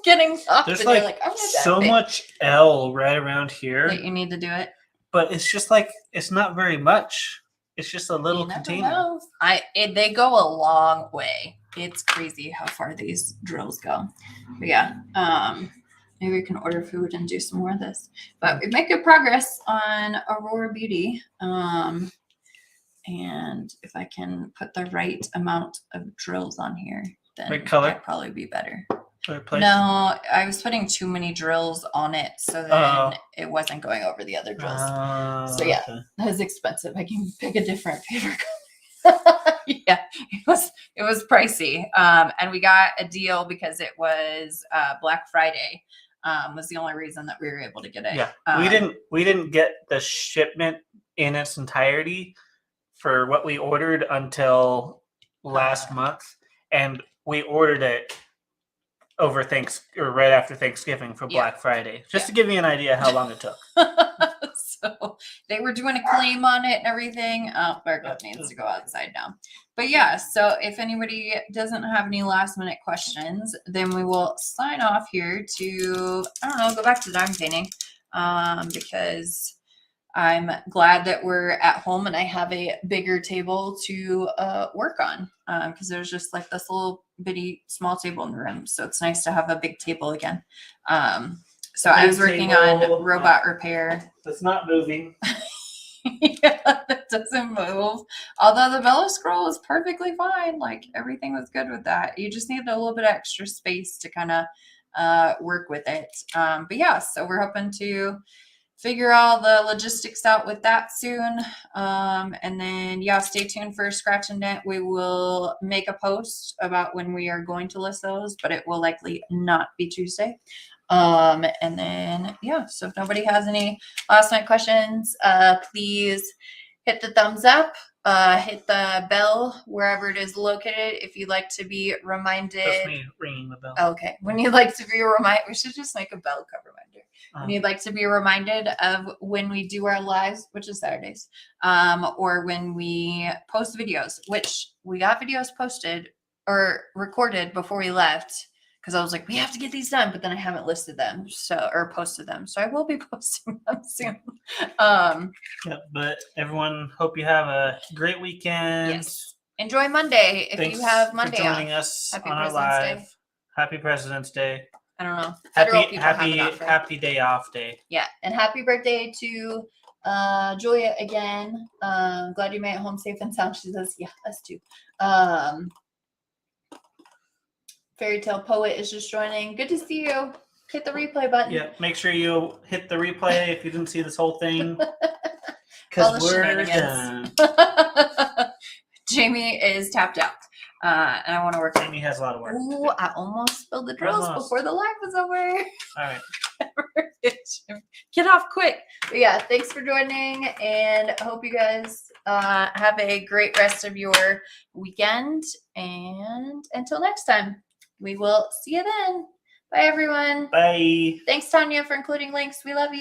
Getting off. There's like so much L right around here that you need to do it. But it's just like, it's not very much. It's just a little container. They go a long way. It's crazy how far these drills go. But yeah, maybe we can order food and do some more of this. But we make good progress on Aurora Beauty. And if I can put the right amount of drills on here, then that'd probably be better. No, I was putting too many drills on it, so then it wasn't going over the other drills. So yeah, that was expensive. I can pick a different paper color. Yeah, it was pricey. And we got a deal because it was Black Friday. Was the only reason that we were able to get it. Yeah, we didn't get the shipment in its entirety for what we ordered until last month, and we ordered it over right after Thanksgiving for Black Friday, just to give you an idea how long it took. So they were doing a claim on it and everything. Virgo needs to go outside now. But yeah, so if anybody doesn't have any last minute questions, then we will sign off here to, I don't know, go back to diamond painting, because I'm glad that we're at home and I have a bigger table to work on, because there's just like this little bitty small table in the room. So it's nice to have a big table again. So I was working on robot repair. That's not moving. Yeah, that doesn't move. Although the Bella scroll is perfectly fine. Like everything was good with that. You just need a little bit of extra space to kind of work with it. But yeah, so we're hoping to figure all the logistics out with that soon. And then yeah, stay tuned for Scratch and Dent. We will make a post about when we are going to list those, but it will likely not be Tuesday. And then yeah, so if nobody has any last minute questions, please hit the thumbs up, hit the bell wherever it is located if you'd like to be reminded. That's me ringing the bell. Okay, when you'd like to be reminded, we should just make a bell cup reminder. When you'd like to be reminded of when we do our lives, which is Saturdays, or when we post videos, which we got videos posted or recorded before we left. Because I was like, we have to get these done, but then I haven't listed them, or posted them. So I will be posting them soon. Yeah, but everyone, hope you have a great weekend. Yes. Enjoy Monday if Thanks you have Monday for joining off. us Happy on our President's live. Day. Happy President's Day. I don't know. Federal people have it off, right? Happy day off day. Yeah, and happy birthday to Julia again. Glad you made it home safe and sound. She says, yeah, us too. Fairy Tale Poet is just joining. Good to see you. Hit the replay button. Yeah, make sure you hit the replay if you didn't see this whole thing. Because we're done. Jamie is tapped out. And I want to work. Jamie has a lot of work. Ooh, I almost spilled the drills before the live was over. All right. Get off quick. But yeah, thanks for joining, and I hope you guys have a great rest of your weekend. And until next time, we will see you then. Bye, everyone. Bye. Thanks, Tanya, for including links. We love you.